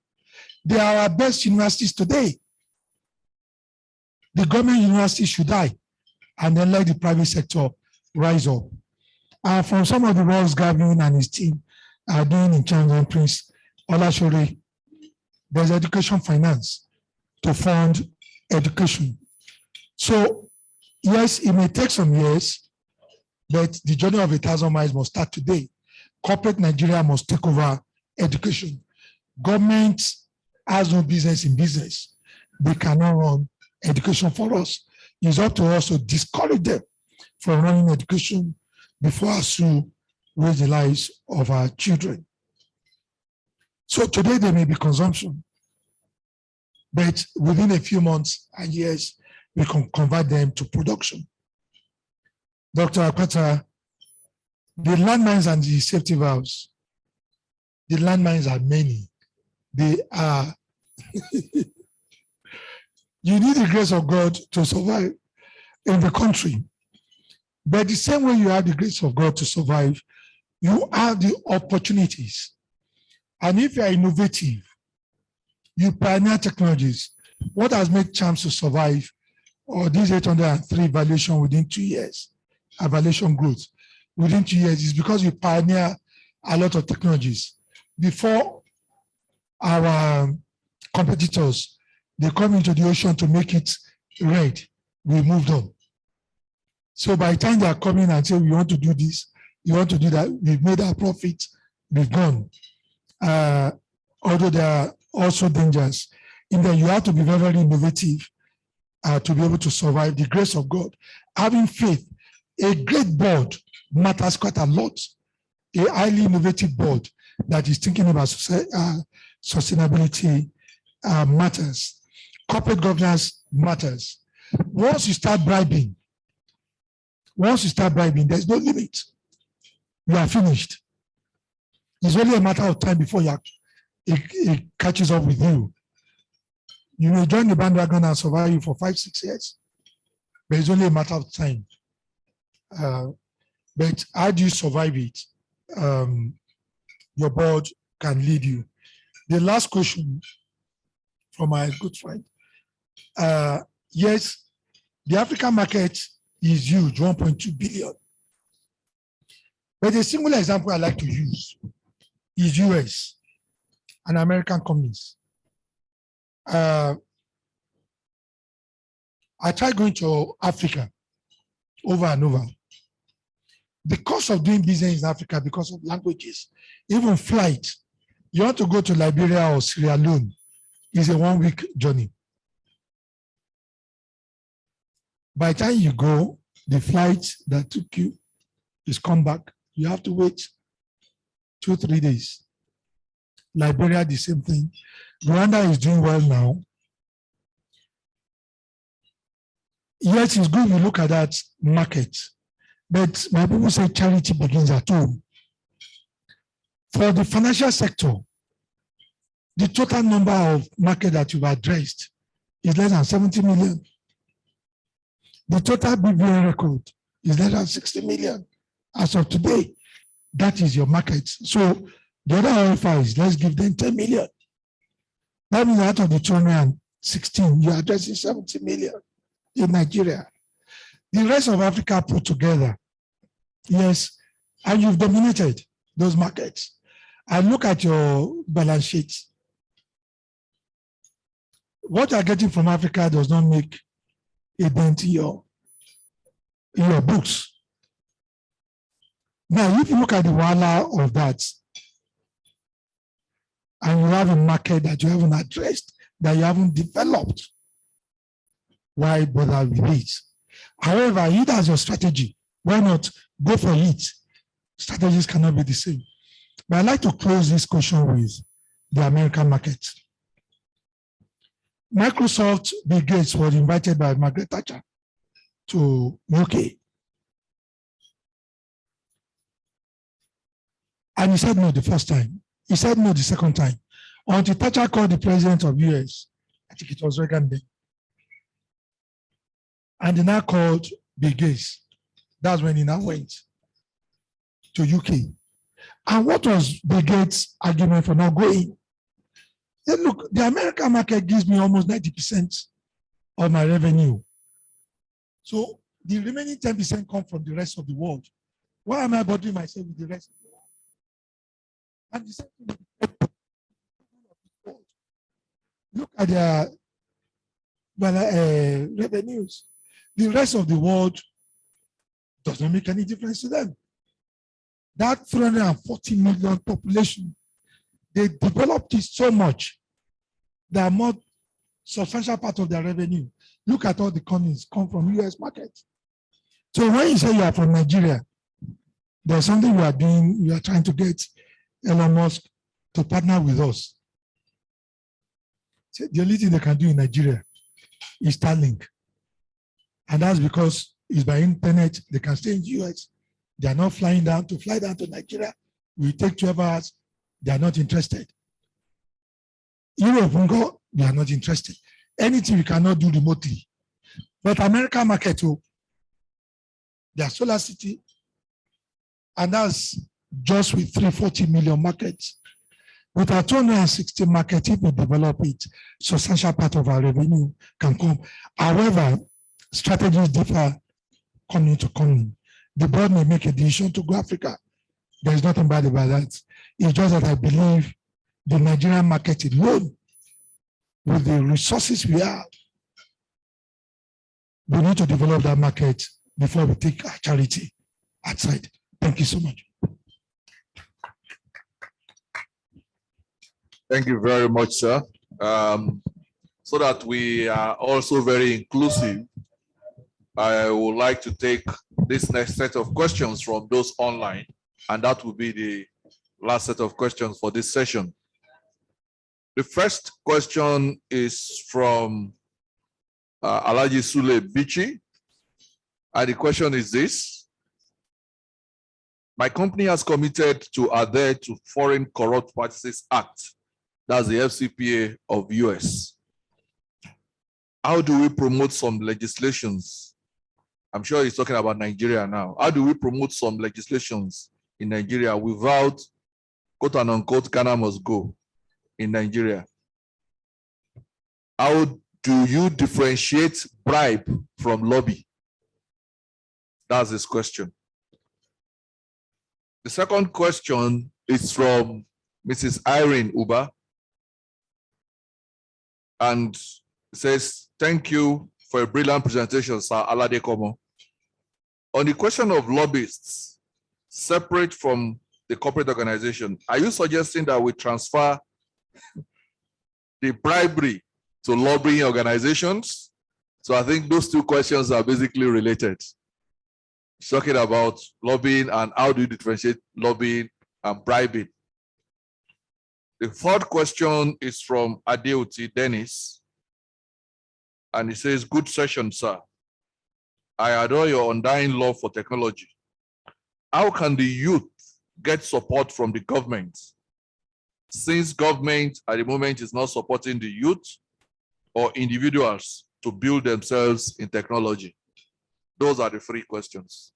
S4: They are our best universities today. The government university should die and then let the private sector rise up. And from some of the works Gavin and his team are doing in China and Prince Olashore, there's education finance to fund education. So yes, it may take some years, but the journey of 1,000 miles must start today. Corporate Nigeria must take over education. Government has no business in business. They cannot run education for us. It's up to us to discourage them from running education before us to raise the lives of our children. So today there may be consumption, but within a few months and years, we can convert them to production. Dr. Akpata The landmines and the safety valves. The landmines are many. They are, you need the grace of God to survive in the country. But the same way you have the grace of God to survive, you have the opportunities. And if you are innovative, you pioneer technologies. What has made Champs to survive, or this 803 valuation within 2 years, valuation growth within 2 years, is because you pioneer a lot of technologies. Before our competitors, they come into the ocean to make it red, we moved on. So by the time they are coming and say, we want to do this, you want to do that, we've made our profit, we've gone. Although there are also dangers. In there, you have to be very, very innovative to be able to survive. The grace of God, having faith. A great board matters quite a lot. A highly innovative board that is thinking about sustainability matters. Corporate governance matters. Once you start bribing, there's no limit. You are finished. It's only a matter of time before it catches up with you. You may join the bandwagon and survive you for 5-6 years, but it's only a matter of time. But how do you survive it? Your board can lead you. The last question from my good friend. Yes, the African market is huge, 1.2 billion. But a single example I like to use is US and American companies. I tried going to Africa over and over. The cost of doing business in Africa because of languages, even flight, you want to go to Liberia or Sierra Leone, is a 1-week journey. By the time you go, the flight that took you is come back. You have to wait 2-3 days. Liberia, the same thing. Rwanda is doing well now. Yes, it's good you look at that market, but my people say charity begins at home. For the financial sector, the total number of market that you've addressed is less than 70 million. The total BVN record is less than 60 million. As of today, that is your market. So the other OFIs, let's give them 10 million. That means out of the 216, you're addressing 70 million in Nigeria. The rest of Africa put together, yes, and you've dominated those markets. And look at your balance sheet. What you're getting from Africa does not make a dent in your books. Now, if you look at the wala of that, and you have a market that you haven't addressed, that you haven't developed, why bother with it? However, it as your strategy. Why not go for it? Strategies cannot be the same. But I'd like to close this question with the American market. Microsoft, Bill Gates was invited by Margaret Thatcher to UK. And he said no the first time. He said no the second time. Until Thatcher called the president of US, I think it was Reagan then. And he now called Bill Gates. That's when he now went to UK. And what was Bill Gates' argument for not going? He said, look, the American market gives me almost 90% of my revenue. So the remaining 10% come from the rest of the world. Why am I bothering myself with the rest of the world? And the second, look at their revenues. The rest of the world does not make any difference to them. That 340 million population, they developed it so much that more substantial part of their revenue. Look at all the companies come from US market. So when you say you are from Nigeria, there's something you are doing, you are trying to get Elon Musk to partner with us. So the only thing they can do in Nigeria is Starlink. And that's because it's by internet, they can stay in the US They are not fly down to Nigeria. We take 12 hours. They are not interested. Europe, they are not interested. Anything we cannot do remotely. But American market, their solar city, and that's just with 340 million markets. With our 260 markets, if we develop it, substantial part of our revenue can come. However, strategies differ coming to coming. The board may make a decision to go Africa. There's nothing bad about that. It's just that I believe the Nigerian market alone, with the resources we have, we need to develop that market before we take our charity outside. Thank you so much.
S1: Thank you very much, sir. So that we are also very inclusive, I would like to take this next set of questions from those online, and that will be the last set of questions for this session. The first question is from Alhaji Sule Bichi, and the question is this: my company has committed to adhere to Foreign Corrupt Practices Act, that's the FCPA of US. How do we promote some legislations? I'm sure he's talking about Nigeria now. How do we promote some legislations in Nigeria without, quote and unquote, Ghana must go in Nigeria? How do you differentiate bribe from lobby? That's his question. The second question is from Mrs. Irene Uba, and it says, thank you for a brilliant presentation, Sir Alade Komo. On the question of lobbyists, separate from the corporate organization, are you suggesting that we transfer the bribery to lobbying organizations? So I think those two questions are basically related. Talking about lobbying and how do you differentiate lobbying and bribing. The third question is from Adeoti Dennis, and he says, good session, sir. I adore your undying love for technology. How can the youth get support from the government, since government at the moment is not supporting the youth or individuals to build themselves in technology? Those are the three questions.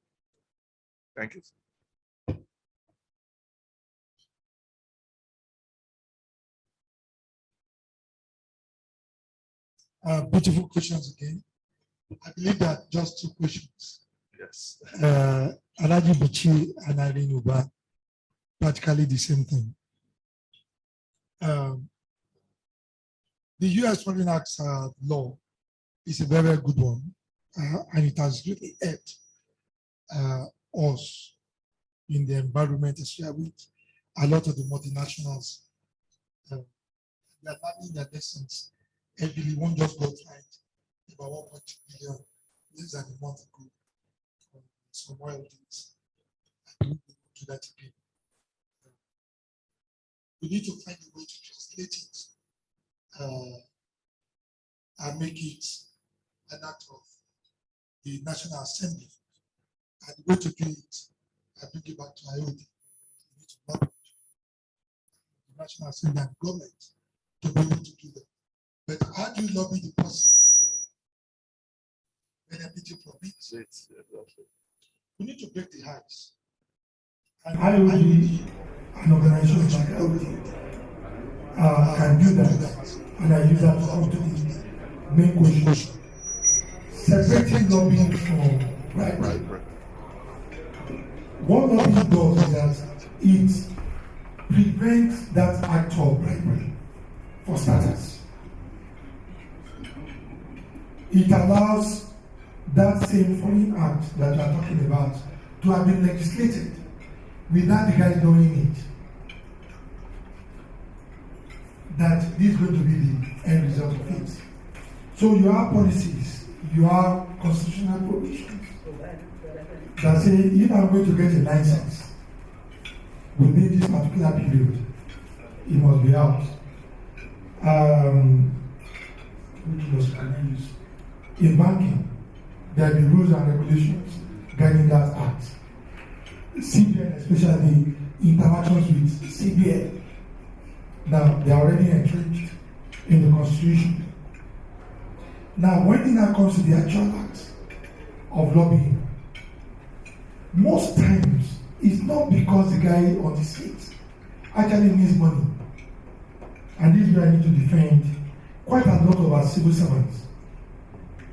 S1: Thank you.
S4: Beautiful questions again. I believe that just two questions.
S1: Yes.
S4: Alhaji Bichi and Irene Uba, practically the same thing. The US Foreign Acts law is a very, very good one, and it has really helped us in the environment, especially with a lot of the multinationals. They are learning their lessons. Heavily, one just got fined about 1.2 billion less than a month ago. Some royalties. I believe they will do that again. We need to find a way to translate it and make it an act of the National Assembly. And the way to do it, I bring it back to IOD. We need to lobby the National Assembly and the government to be able to do that. But how do you lobby the person benefiting from it? We need to break the ice. And IOD, an organization like IOD, can do that. And I use that to come to the main question. Separating lobbying from bribery. What lobbying does is that it prevents that act of bribery, for starters. It allows that same foreign act that you are talking about to have been legislated without the guy knowing it, that this is going to be the end result of it. So you have policies, you have constitutional provisions that say if I'm going to get a license within this particular period, it must be out. Which laws can I use? In banking, there are the rules and regulations guiding that act.
S10: CBN, especially interactions with CBN. Now, they are already entrenched in the Constitution. Now, when it now comes to the actual act of lobbying, most times it's not because the guy on the seat actually needs money. And this is where I need to defend quite a lot of our civil servants.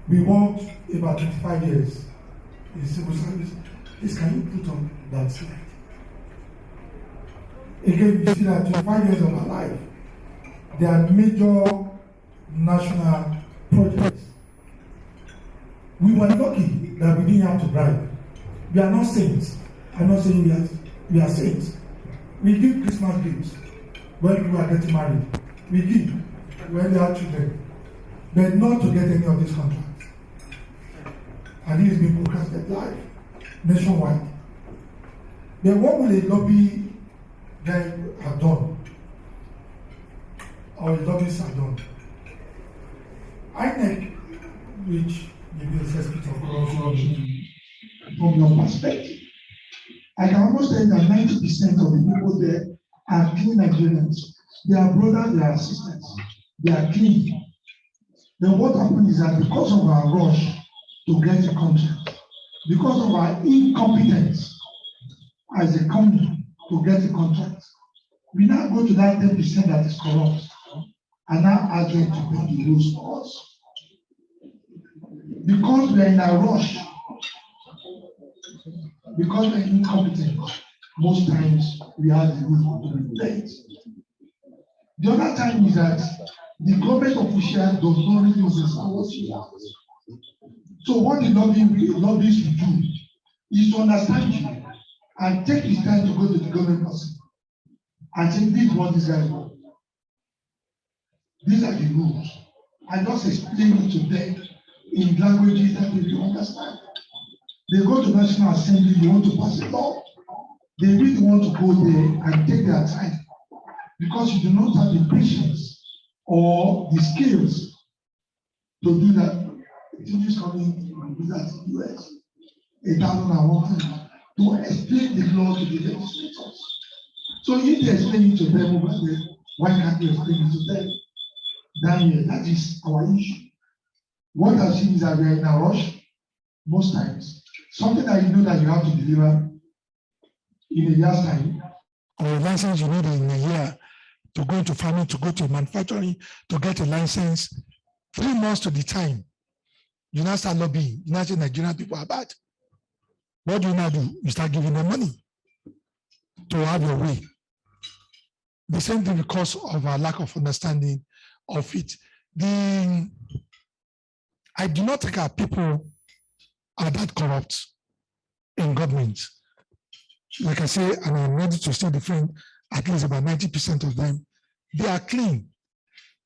S10: We worked about 25 years in civil service. Please, can you put on that slide? Again, you see that 25 years of our life, there are major national projects. We were lucky that we didn't have to bribe. We are not saints. I'm not saying we are saints. We give Christmas gifts when people are getting married. We give when they have children. But not to get any of these contracts. And this is being broadcasted live, nationwide. Then what will a lobby guy have done? Or a lobbyist have done? INEC, which maybe the first bit of corruption, from your perspective, I can almost say that 90% of the people there are clean Nigerians. They are brothers, they are sisters, they are clean. Then what happened is that because of our rush to get a contract, because of our incompetence as a company to get a contract, we now go to that 10% that is corrupt and now arguing to pay the rules for us. Because we are in a rush, because we are incompetent, most times we have the rules to be paid. The other time is that the government official does not really understand what she wants. So what the lobbyists will do is to understand you and take his time to go to the government person and say, this is what this guy wants. These are the rules. I just explain it to them in languages that they understand. They go to National Assembly, they want to pass a law. They really want to go there and take their time because you do not have the patience or the skills to do that. It's coming and do that in the US. 1,001 times to explain the law to the legislators. So if they explain it to them over there, why can't they explain it to them? That is our issue. What I've seen is that we are in a rush most times. Something that you know that you have to deliver in a year's time, or a license you need in a year to go into farming, to go to manufacturing, to get a license, 3 months to the time, you now start lobbying. You now say Nigerian people are bad. What do you now do? You start giving them money to have your way. The same thing because of our lack of understanding of it. I do not think our people are that corrupt in government. Like I say, and I'm ready to still defend at least about 90% of them. They are clean,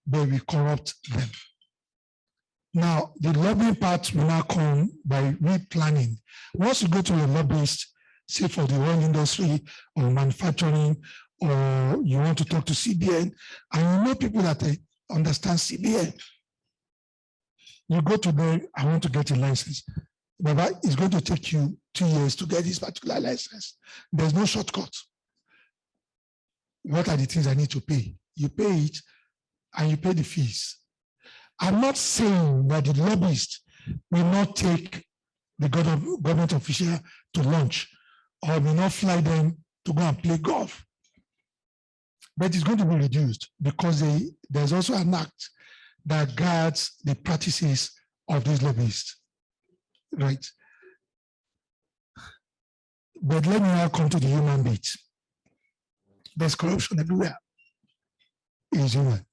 S10: but we corrupt them. Now, the lobbying part will now come by replanning. Once you go to a lobbyist, say for the oil industry or manufacturing, or you want to talk to CBN, and you know people that understand CBN, you go to them, I want to get a license. Baba, it's going to take you 2 years to get this particular license. There's no shortcut. What are the things I need to pay? You pay it and you pay the fees. I'm not saying that the lobbyist will not take the government official to lunch or will not fly them to go and play golf. But it's going to be reduced because there's also an act that guards the practices of these lobbyists, right? But let me now come to the human bit. There's corruption everywhere. It is human.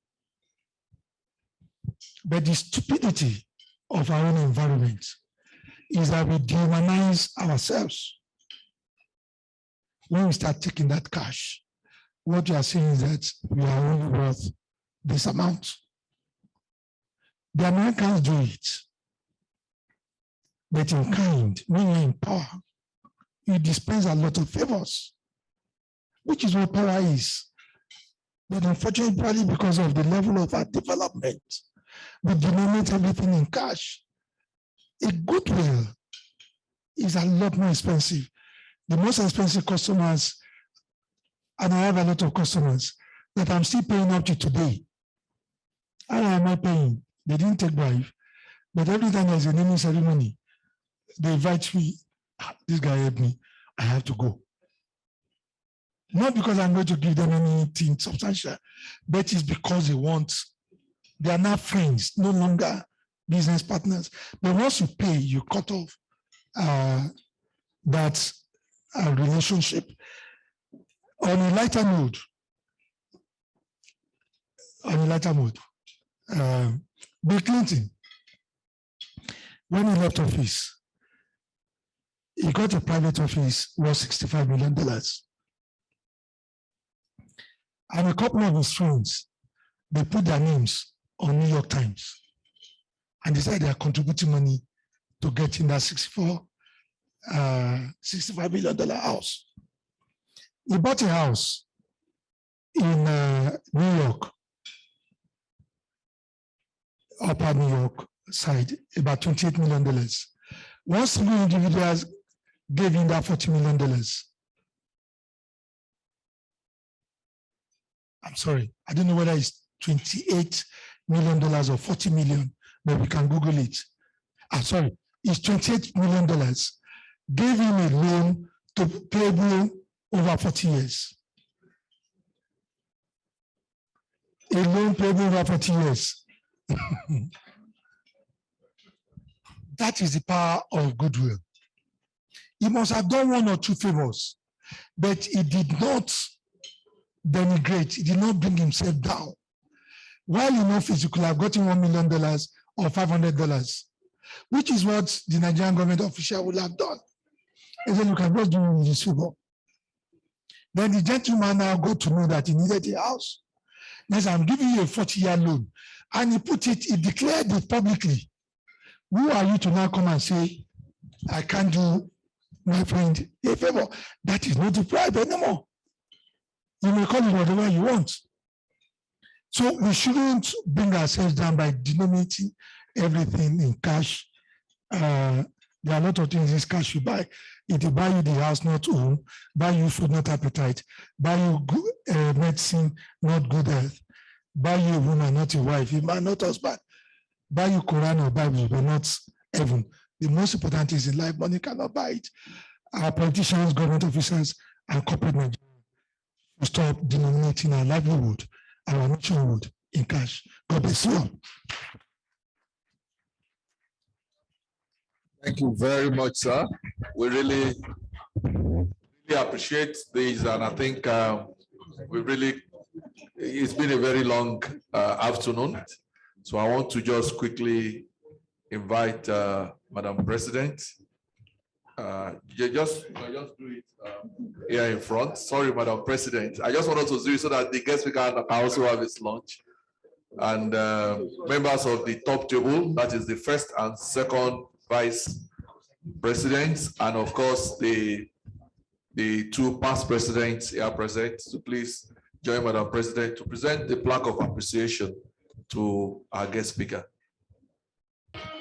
S10: But the stupidity of our own environment is that we dehumanize ourselves. When we start taking that cash, what you are saying is that we are only worth this amount. The Americans do it, but in kind, when you're in power, you dispense a lot of favors, which is what power is. But unfortunately, probably because of the level of our development, we denominate everything in cash. A goodwill is a lot more expensive
S4: the most expensive customers, and I have a lot of customers that I'm still paying up to today. How am I paying? They didn't take bribe, but every time there's a naming ceremony, they invite me. This guy helped me. I have to go. Not because I'm going to give them anything substantial, but it's because they are now friends, no longer business partners. But once you pay, you cut off that relationship. On a lighter note, Bill Clinton, when he left office, he got a private office worth $65 million. And a couple of his friends, they put their names on New York Times and decided they are contributing money to get in that $65 million house. He bought a house in New York, upper New York side, about $28 million. One single individual gave him that $40 million. I'm sorry, I don't know whether it's $28 million or $40 million, but we can Google it. I'm sorry, it's $28 million. Gave him a loan to payable over 40 years. A loan payable over 40 years. That is the power of goodwill. He must have done one or two favors, but he did not denigrate, he did not bring himself down. While in office, you could have gotten $1 million or $500, which is what the Nigerian government official would have done. And then you can just do this favor. Then the gentleman now got to know that he needed a house. Now, I'm giving you a 40-year loan. And he declared it publicly. Who are you to now come and say, I can't do my friend a favor? That is not a bribe anymore. You may call it whatever you want. So we shouldn't bring ourselves down by denominating everything in cash. There are a lot of things in cash you buy. It will buy you the house, not home, buy you food, not appetite, buy you good, medicine, not good health, buy you a woman, not a wife, a man, not husband, buy you Quran or Bible, but not heaven. The most important thing is in life, money cannot buy it. Our politicians, government officers, and corporate Nigerians to stop denominating our livelihood, our nationhood in cash. God bless you all.
S1: Thank you very much, sir. We really appreciate this, and I think it's been a very long afternoon. So I want to just quickly invite Madam President. Just do it here in front. Sorry, Madam President. I just wanted to do it so that the guest speaker can also have his lunch. And members of the top table, that is the first and second vice presidents, and of course the two past presidents here present. So please join Madam President to present the plaque of appreciation to our guest speaker.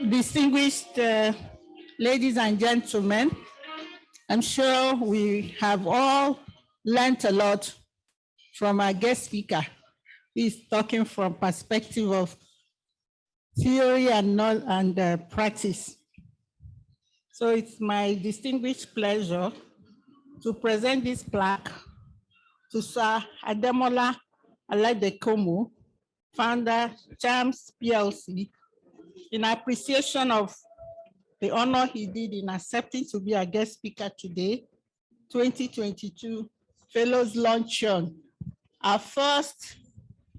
S3: Distinguished ladies and gentlemen, I'm sure we have all learned a lot from our guest speaker. He's talking from perspective of theory and practice. So it's my distinguished pleasure to present this plaque to Sir Ademola Aladekomo, founder, Charms PLC, in appreciation of the honor he did in accepting to be our guest speaker today, 2022 Fellows Luncheon, our first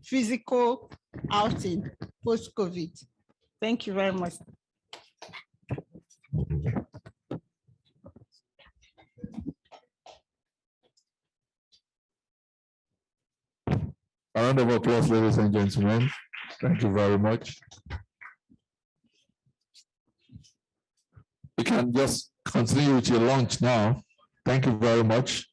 S3: physical outing post-COVID. Thank you very much.
S11: A round of applause, ladies and gentlemen. Thank you very much. You can just continue with your lunch now. Thank you very much.